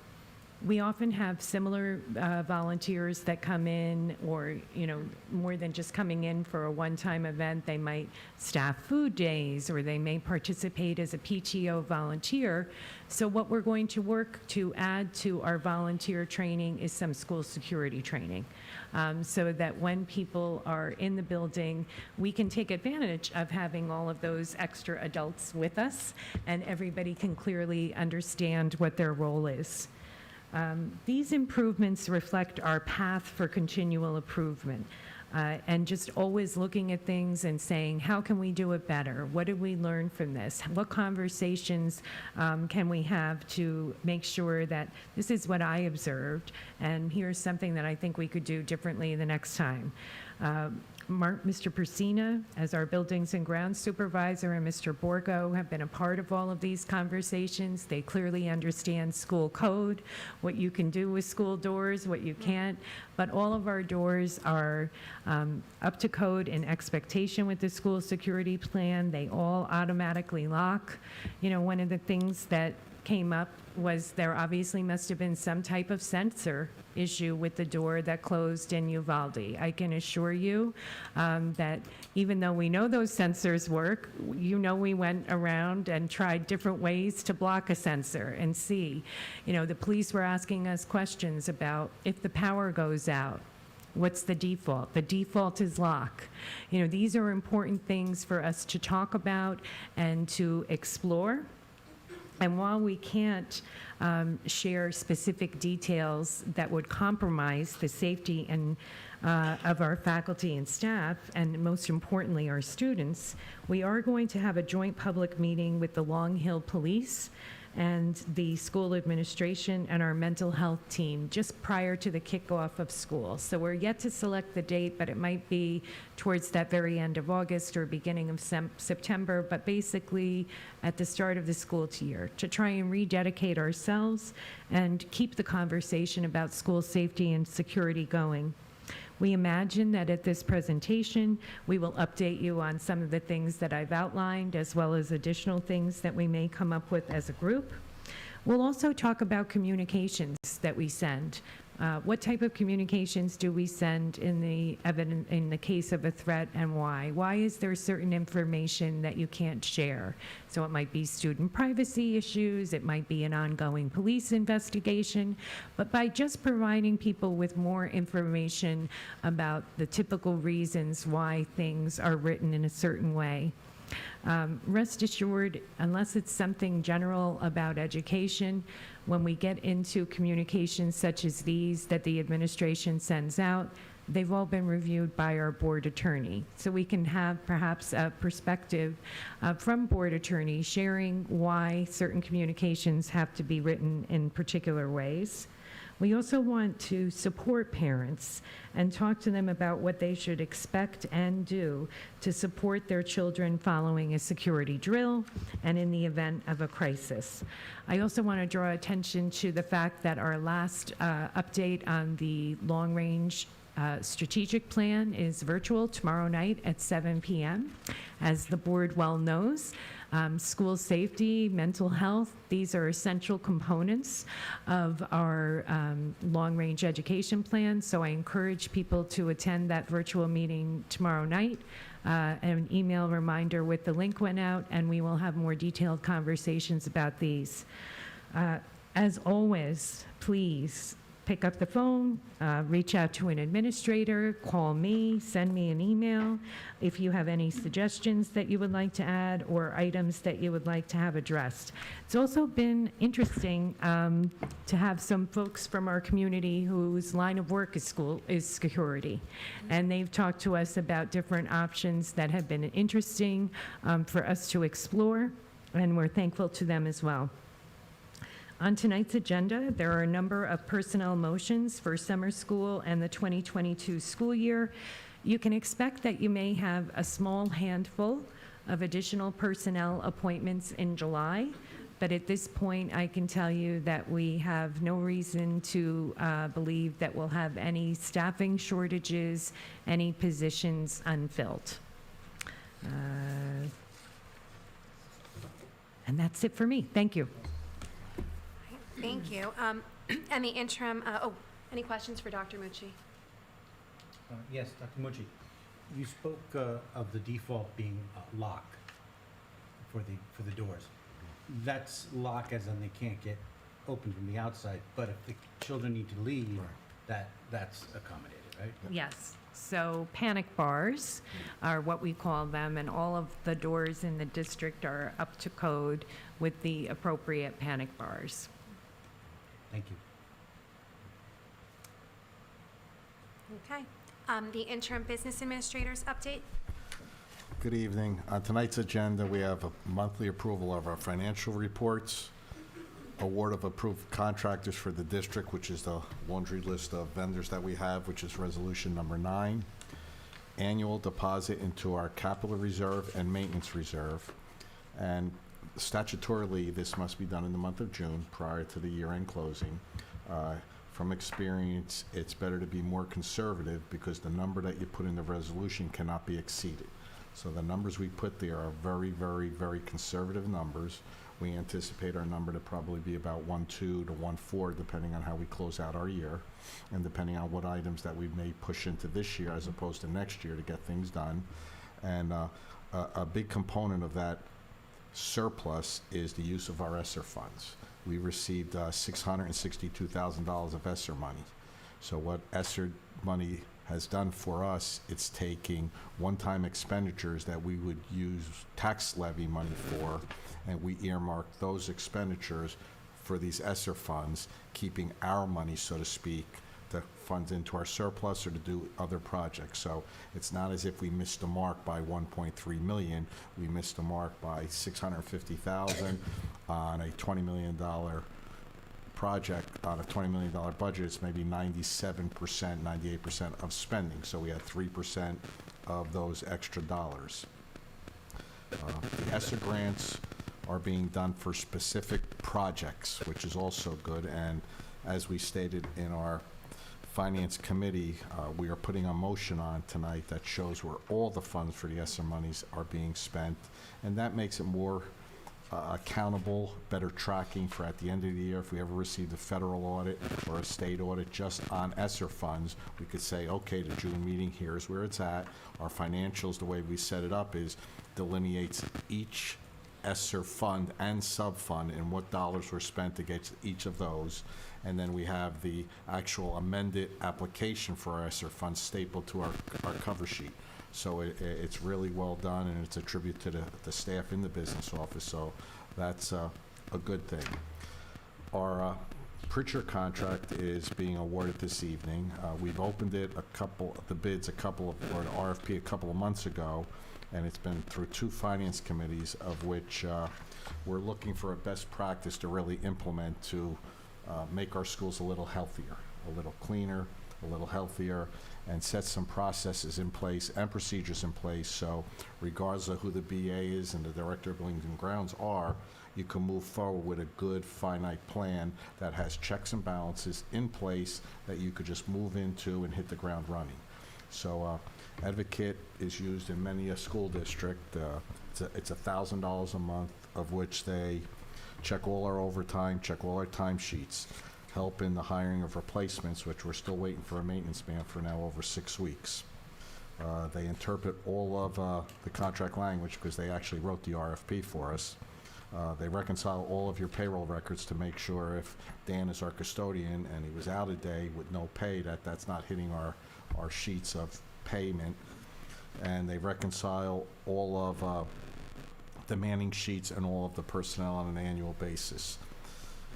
we often have similar volunteers that come in, or, you know, more than just coming in for a one-time event. They might staff food days, or they may participate as a PTO volunteer. So what we're going to work to add to our volunteer training is some school security training. So that when people are in the building, we can take advantage of having all of those extra adults with us, and everybody can clearly understand what their role is. These improvements reflect our path for continual improvement, and just always looking at things and saying, how can we do it better? What did we learn from this? What conversations can we have to make sure that this is what I observed, and here's something that I think we could do differently the next time. Mr. Persina, as our Buildings and Grounds Supervisor, and Mr. Borgo have been a part of all of these conversations. They clearly understand school code, what you can do with school doors, what you can't. But all of our doors are up to code and expectation with the school security plan. They all automatically lock. You know, one of the things that came up was there obviously must have been some type of sensor issue with the door that closed in Uvalde. I can assure you that even though we know those sensors work, you know, we went around and tried different ways to block a sensor and see. You know, the police were asking us questions about if the power goes out, what's the default? The default is lock. You know, these are important things for us to talk about and to explore. And while we can't share specific details that would compromise the safety and of our faculty and staff, and most importantly, our students, we are going to have a joint public meeting with the Long Hill Police and the school administration and our mental health team just prior to the kickoff of school. So we're yet to select the date, but it might be towards that very end of August or beginning of September, but basically at the start of the school year, to try and rededicate ourselves and keep the conversation about school safety and security going. We imagine that at this presentation, we will update you on some of the things that I've outlined, as well as additional things that we may come up with as a group. We'll also talk about communications that we send. What type of communications do we send in the case of a threat, and why? Why is there certain information that you can't share? So it might be student privacy issues, it might be an ongoing police investigation, but by just providing people with more information about the typical reasons why things are written in a certain way. Rest assured, unless it's something general about education, when we get into communications such as these that the administration sends out, they've all been reviewed by our board attorney. So we can have perhaps a perspective from board attorney sharing why certain communications have to be written in particular ways. We also want to support parents and talk to them about what they should expect and do to support their children following a security drill and in the event of a crisis. I also want to draw attention to the fact that our last update on the long-range strategic plan is virtual tomorrow night at 7 p.m. As the board well knows, school safety, mental health, these are essential components of our long-range education plan. So I encourage people to attend that virtual meeting tomorrow night. An email reminder with the link went out, and we will have more detailed conversations about these. As always, please pick up the phone, reach out to an administrator, call me, send me an email if you have any suggestions that you would like to add or items that you would like to have addressed. It's also been interesting to have some folks from our community whose line of work is security. And they've talked to us about different options that have been interesting for us to explore, and we're thankful to them as well. On tonight's agenda, there are a number of personnel motions for summer school and the 2022 school year. You can expect that you may have a small handful of additional personnel appointments in July, but at this point, I can tell you that we have no reason to believe that we'll have any staffing shortages, any positions unfilled. And that's it for me. Thank you.
Thank you. And the interim, any questions for Dr. Mucci?
Yes, Dr. Mucci, you spoke of the default being lock for the doors. That's lock as in they can't get open from the outside, but if the children need to leave, that's accommodated, right?
Yes. So panic bars are what we call them, and all of the doors in the district are up to code with the appropriate panic bars.
Thank you.
Okay. The interim business administrators update.
Good evening. On tonight's agenda, we have a monthly approval of our financial reports, award of approved contractors for the district, which is the laundry list of vendors that we have, which is resolution number 9, annual deposit into our capital reserve and maintenance reserve. And statutorily, this must be done in the month of June prior to the year-end closing. From experience, it's better to be more conservative because the number that you put in the resolution cannot be exceeded. So the numbers we put there are very, very, very conservative numbers. We anticipate our number to probably be about 1.2 to 1.4, depending on how we close out our year, and depending on what items that we may push into this year as opposed to next year to get things done. And a big component of that surplus is the use of our ESSER funds. We received $662,000 of ESSER money. So what ESSER money has done for us, it's taking one-time expenditures that we would use tax levy money for, and we earmark those expenditures for these ESSER funds, keeping our money, so to speak, to fund into our surplus or to do other projects. So it's not as if we missed the mark by 1.3 million. We missed the mark by 650,000 on a $20 million project. On a $20 million budget, it's maybe 97%, 98% of spending. So we had 3% of those extra dollars. The Essa Grants are being done for specific projects, which is also good. And as we stated in our Finance Committee, we are putting a motion on tonight that shows where all the funds for the ESSER monies are being spent, and that makes it more accountable, better tracking for at the end of the year. If we ever received a federal audit or a state audit just on ESSER funds, we could say, okay, the June meeting, here's where it's at. Our financials, the way we set it up, is delineates each ESSER fund and sub-fund and what dollars were spent against each of those. And then we have the actual amended application for our ESSER funds stapled to our cover sheet. So it's really well done, and it's a tribute to the staff in the business office, so that's a good thing. Our Pritchard contract is being awarded this evening. We've opened it or the RFP a couple of months ago, and it's been through 2 finance committees, of which we're looking for a best practice to really implement to make our schools a little healthier, a little cleaner, a little healthier, and set some processes in place and procedures in place, so regardless of who the BA is and the Director of Buildings and Grounds are, you can move forward with a good finite plan that has checks and balances in place that you could just move into and hit the ground running. So Advocate is used in many a school district. It's $1,000 a month, of which they check all our overtime, check all our timesheets, help in the hiring of replacements, which we're still waiting for a maintenance man for now over 6 weeks. They interpret all of the contract language because they actually wrote the RFP for us. They reconcile all of your payroll records to make sure if Dan is our custodian and he was out a day with no pay, that's not hitting our sheets of payment. And they reconcile all of the manning sheets and all of the personnel on an annual basis.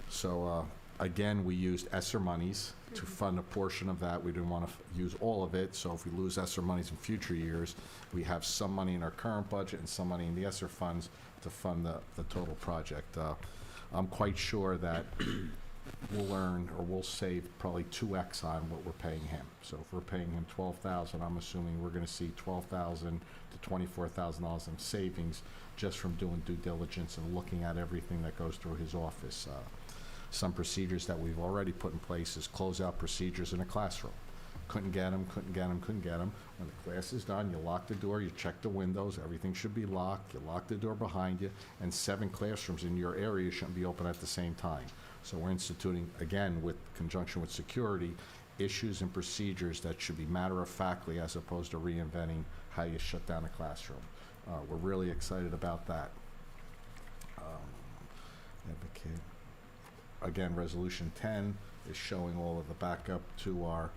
So again, we used ESSER monies to fund a portion of that. We didn't want to use all of it, so if we lose ESSER monies in future years, we have some money in our current budget and some money in the ESSER funds to fund the total project. I'm quite sure that we'll earn or we'll save probably 2x on what we're paying him. So if we're paying him $12,000, I'm assuming we're going to see $12,000 to $24,000 in savings just from doing due diligence and looking at everything that goes through his office. Some procedures that we've already put in place is closeout procedures in a classroom. Couldn't get them. When the class is done, you lock the door, you check the windows, everything should be locked, you lock the door behind you, and 7 classrooms in your area shouldn't be open at the same time. So we're instituting, again, with conjunction with security, issues and procedures that should be matter-of-factly as opposed to reinventing how you shut down a classroom. We're really excited about that. Advocate. Again, Resolution 10 is showing all of the backup to our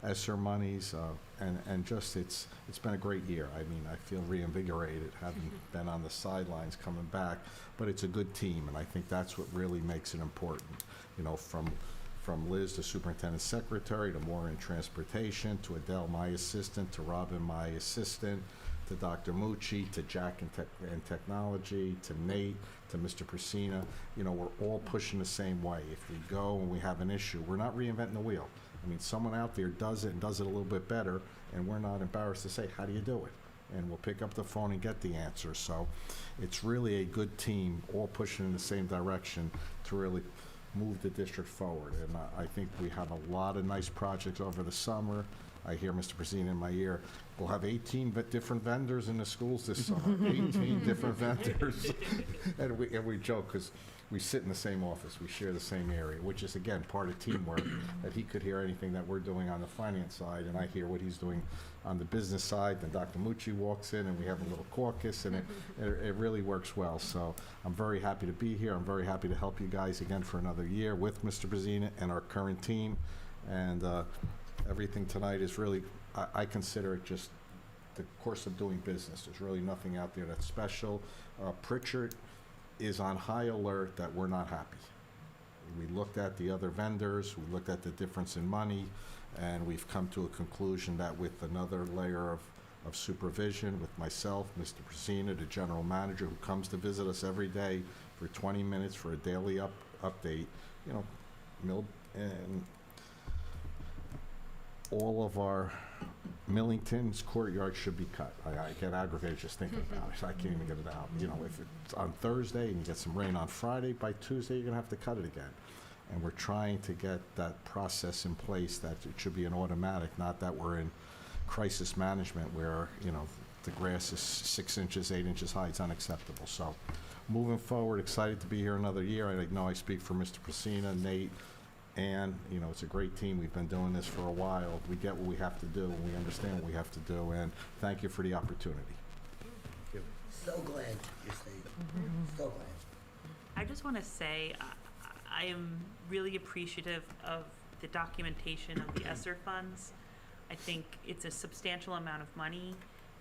ESSER monies, and just it's been a great year. I mean, I feel reinvigorated having been on the sidelines coming back, but it's a good team, and I think that's what really makes it important. You know, from Liz, the superintendent's secretary, to Maureen, transportation, to Adele, my assistant, to Robin, my assistant, to Dr. Mucci, to Jack in technology, to Nate, to Mr. Persina. You know, we're all pushing the same way. If we go and we have an issue, we're not reinventing the wheel. I mean, someone out there does it and does it a little bit better, and we're not embarrassed to say, how do you do it? And we'll pick up the phone and get the answer. So it's really a good team, all pushing in the same direction to really move the district forward. And I think we have a lot of nice projects over the summer. I hear Mr. Presine in my ear. We'll have 18 different vendors in the schools this summer, 18 different vendors. And we joke because we sit in the same office, we share the same area, which is, again, part of teamwork, that he could hear anything that we're doing on the finance side, and I hear what he's doing on the business side. Then Dr. Mucci walks in, and we have a little caucus, and it really works well. So I'm very happy to be here. I'm very happy to help you guys again for another year with Mr. Presine and our current team. And everything tonight is really, I consider it just the course of doing business. There's really nothing out there that's special. Pritchard is on high alert that we're not happy. We looked at the other vendors, we looked at the difference in money, and we've come to a conclusion that with another layer of supervision, with myself, Mr. Presina, the general manager, who comes to visit us every day for 20 minutes for a daily update, you know, and all of our Millington's courtyard should be cut. I get aggravated just thinking about it. I can't even get it out. You know, if it's on Thursday and you get some rain on Friday, by Tuesday you're gonna have to cut it again. And we're trying to get that process in place, that it should be an automatic, not that we're in crisis management where, you know, the grass is 6 inches, 8 inches high. It's unacceptable. So moving forward, excited to be here another year. I know I speak for Mr. Presina, Nate, and, you know, it's a great team. We've been doing this for a while. We get what we have to do, and we understand what we have to do, and thank you for the opportunity.
So glad you're staying. So glad.
I just want to say, I am really appreciative of the documentation of the ESSER funds. I think it's a substantial amount of money,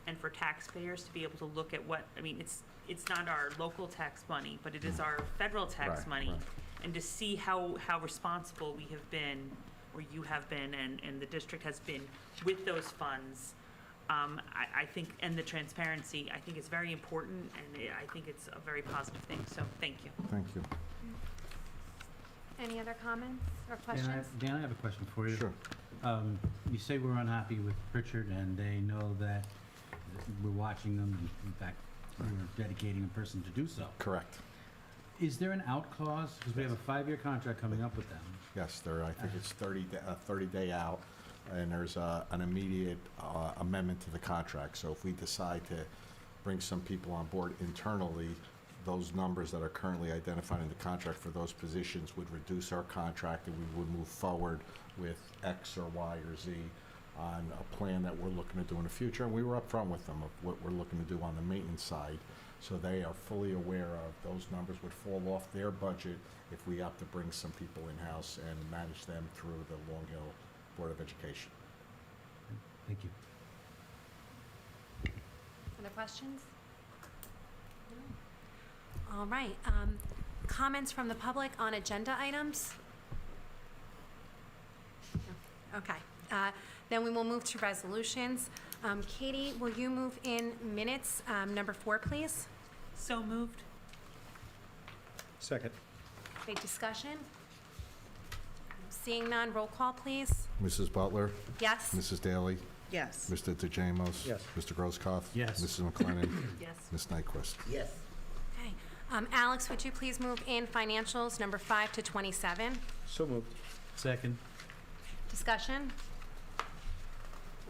and for taxpayers to be able to look at what, I mean, it's not our local tax money, but it is our federal tax money.
Right.
And to see how responsible we have been, or you have been, and the district has been with those funds, I think, and the transparency, I think is very important, and I think it's a very positive thing, so thank you.
Thank you.
Any other comments or questions?
Dan, I have a question for you.
Sure.
You say we're unhappy with Pritchard, and they know that we're watching them, and in fact, we're dedicating a person to do so.
Correct.
Is there an out clause? Because we have a 5-year contract coming up with them.
Yes, I think it's 30-day out, and there's an immediate amendment to the contract. So if we decide to bring some people on board internally, those numbers that are currently identified in the contract for those positions would reduce our contract, and we would move forward with X or Y or Z on a plan that we're looking to do in the future. And we were upfront with them of what we're looking to do on the maintenance side. So they are fully aware of those numbers would fall off their budget if we opt to bring some people in-house and manage them through the Long Hill Board of Education.
Thank you.
Other questions? No. All right. Comments from the public on agenda items? No. Okay. Then we will move to resolutions. Katie, will you move in minutes number 4, please?
So moved.
Second.
Any discussion? Seeing none, roll call, please.
Mrs. Butler?
Yes?
Mrs. Daly?
Yes.
Mr. DeJamos?
Yes.
Mr. Grosskopf?
Yes.
Mrs. McLennan?
Yes.
Ms. Nyquist?
Yes.
Okay. Alex, would you please move in financials number 5 to 27?
So moved.
Second.
Discussion?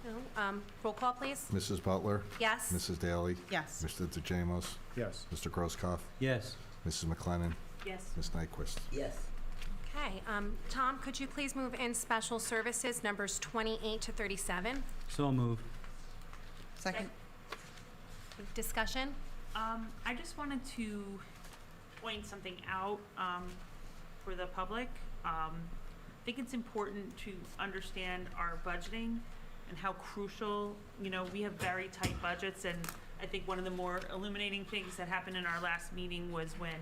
No. Roll call, please.
Mrs. Butler?
Yes?
Mrs. Daly?
Yes.
Mr. DeJamos?
Yes.
Mr. Grosskopf?
Yes.
Mrs. McLennan?
Yes.
Ms. Nyquist?
Yes.
Okay. Tom, could you please move in special services numbers 28 to 37?
So moved.
Second.
Discussion?
I just wanted to point something out for the public. I think it's important to understand our budgeting and how crucial, you know, we have very tight budgets, and I think one of the more illuminating things that happened in our last meeting was when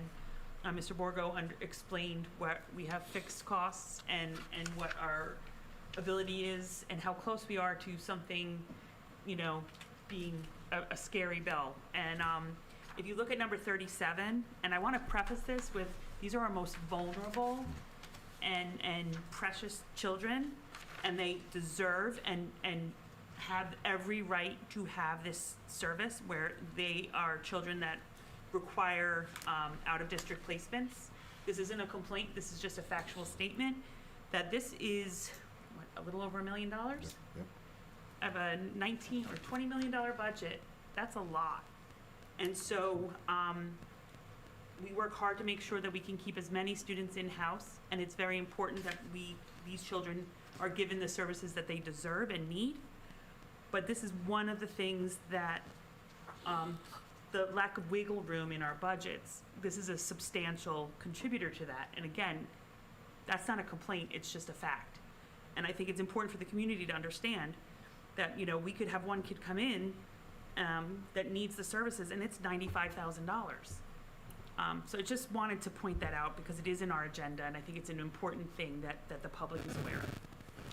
Mr. Borgo explained what we have fixed costs and what our ability is and how close we are to something, you know, being a scary bell. And if you look at number 37, and I want to preface this with, these are our most vulnerable and precious children, and they deserve and have every right to have this service where they are children that require out-of-district placements. This isn't a complaint, this is just a factual statement, that this is, what, a little over $1 million?
Yep.
Of a $19 or $20 million budget, that's a lot. And so we work hard to make sure that we can keep as many students in-house, and it's very important that these children are given the services that they deserve and need. But this is one of the things that, the lack of wiggle room in our budgets, this is a substantial contributor to that. And again, that's not a complaint, it's just a fact. And I think it's important for the community to understand that, you know, we could have one kid come in that needs the services, and it's $95,000. So I just wanted to point that out because it is in our agenda, and I think it's an important thing that the public is aware of.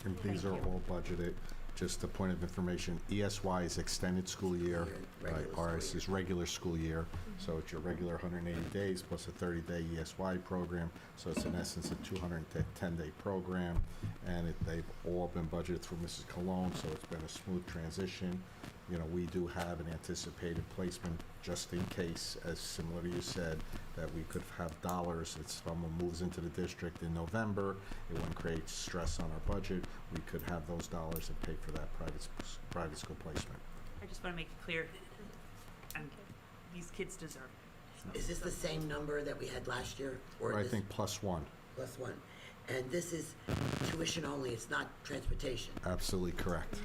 And these are all budgeted. Just a point of information, ESY is extended school year, right? RS is regular school year. So it's your regular 180 days plus a 30-day ESY program. So it's in essence a 210-day program. And they've all been budgeted through Mrs. Cologne, so it's been a smooth transition. You know, we do have an anticipated placement just in case, as similar to you said, that we could have dollars if someone moves into the district in November. It wouldn't create stress on our budget. We could have those dollars and pay for that private school placement.
I just want to make it clear, these kids deserve it.
Is this the same number that we had last year?
I
this
think +1.
plus one? And this is tuition only, it's not transportation?
Absolutely correct.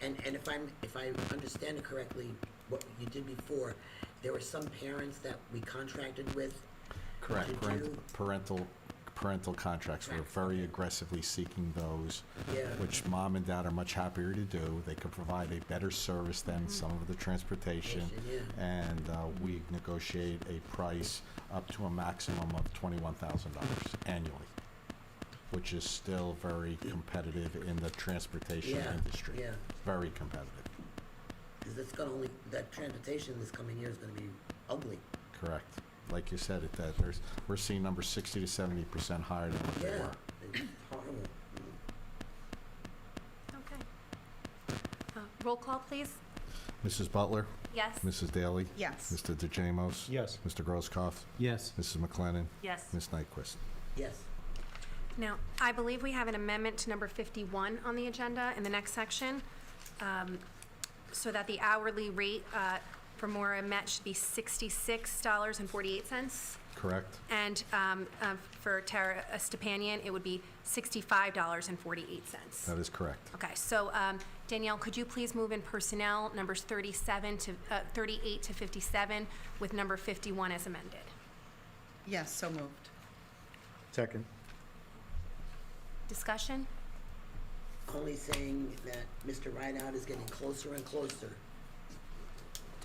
And if I understand it correctly, what you did before, there were some parents that we contracted with?
Correct.
to do-
Parental contracts. We're very aggressively seeking those,
Yeah.
which mom and dad are much happier to do. They could provide a better service than some of the transportation.
Yeah.
And we negotiate a price up to a maximum of $21,000 annually, which is still very competitive in the transportation
Yeah,
industry.
yeah.
Very competitive.
Because it's gonna only, that transportation this coming year is gonna be ugly.
Correct. Like you said, we're seeing numbers 60 to 70% higher than what they
Yeah,
were.
it's horrible.
Okay. Roll call, please.
Mrs. Butler?
Yes.
Mrs. Daly?
Yes.
Mr. DeJamos?
Yes.
Mr. Grosskopf?
Yes.
Mrs. McLennan?
Yes.
Ms. Nyquist?
Yes.
Now, I believe we have an amendment to number 51 on the agenda in the next section, so that the hourly rate for Maura Met should be $66.48.
Correct?
And for Tara Stepanian, it would be $65.48.
That is correct.
Okay, so Danielle, could you please move in personnel numbers 38 to 57 with number 51 as amended?
Yes, so moved.
Second.
Discussion?
Only saying that Mr. Rideout is getting closer and closer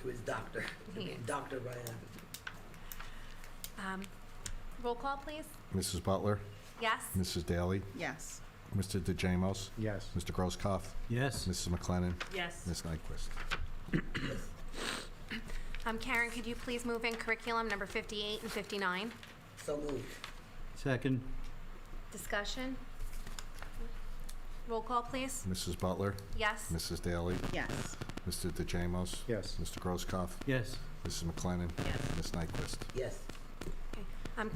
to his doctor.
He is.
Dr. Rideout.
Roll call, please.
Mrs. Butler?
Yes?
Mrs. Daly?
Yes.
Mr. DeJamos?
Yes.
Mr. Grosskopf?
Yes.
Mrs. McLennan?
Yes.
Ms. Nyquist?
Karen, could you please move in curriculum number 58 and 59?
So moved.
Second.
Discussion? Roll call, please.
Mrs. Butler?
Yes?
Mrs. Daly?
Yes.
Mr. DeJamos?
Yes.
Mr. Grosskopf?
Yes.
Mrs. McLennan?
Yes.
Ms. Nyquist?
Yes.
Okay.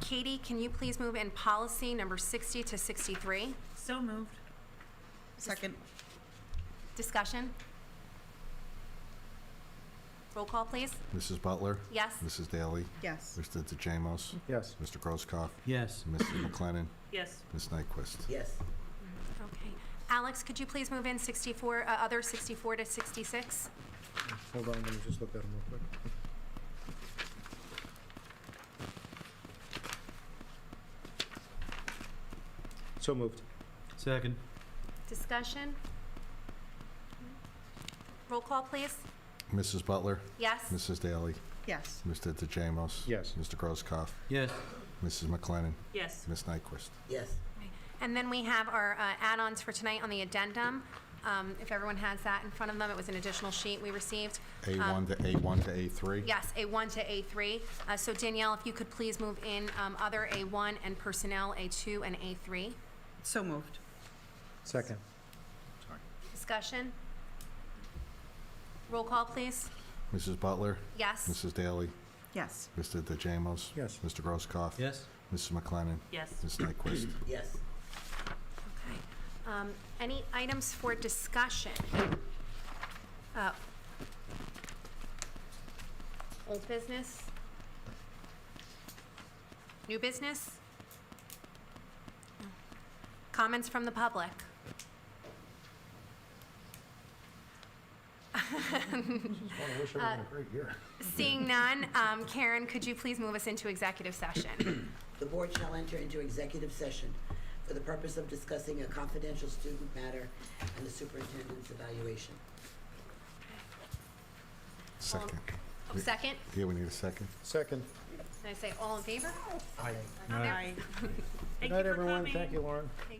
Katie, can you please move in policy number 60 to 63?
So moved.
Second.
Discussion? Roll call, please.
Mrs. Butler?
Yes?
Mrs. Daly?
Yes.
Mr. DeJamos?
Yes.
Mr. Grosskopf?
Yes.
Mrs. McLennan?
Yes.
Ms. Nyquist?
Yes.
Okay. Alex, could you please move in 64, other 64 to 66?
Hold on, let me just look at them real quick. So moved.
Second.
Discussion? Roll call, please.
Mrs. Butler?
Yes?
Mrs. Daly?
Yes.
Mr. DeJamos?
Yes.
Mr. Grosskopf?
Yes.
Mrs. McLennan?
Yes.
Ms. Nyquist?
Yes.
And then we have our add-ons for tonight on the addendum. If everyone has that in front of them, it was an additional sheet we received.
A1 to A3?
Yes, A1 to A3. So Danielle, if you could please move in other A1 and personnel A2 and A3.
So moved.
Second.
Discussion? Roll call, please.
Mrs. Butler?
Yes.
Mrs. Daly?
Yes.
Mr. DeJamos?
Yes.
Mr. Grosskopf?
Yes?
Mrs. McLennan?
Yes.
Ms. Nyquist?
Yes.
Okay. Any items for discussion? Old business? New business? Comments from the public? Seeing none, Karen, could you please move us into executive session?
The board shall enter into executive session for the purpose of discussing a confidential student matter and the superintendent's evaluation.
Second.
Second?
Yeah, we need a second.
Second.
Can I say all in favor?
Aye.
Thank you
Good
for
night, everyone.
coming.
Thank you, Lauren.
Thank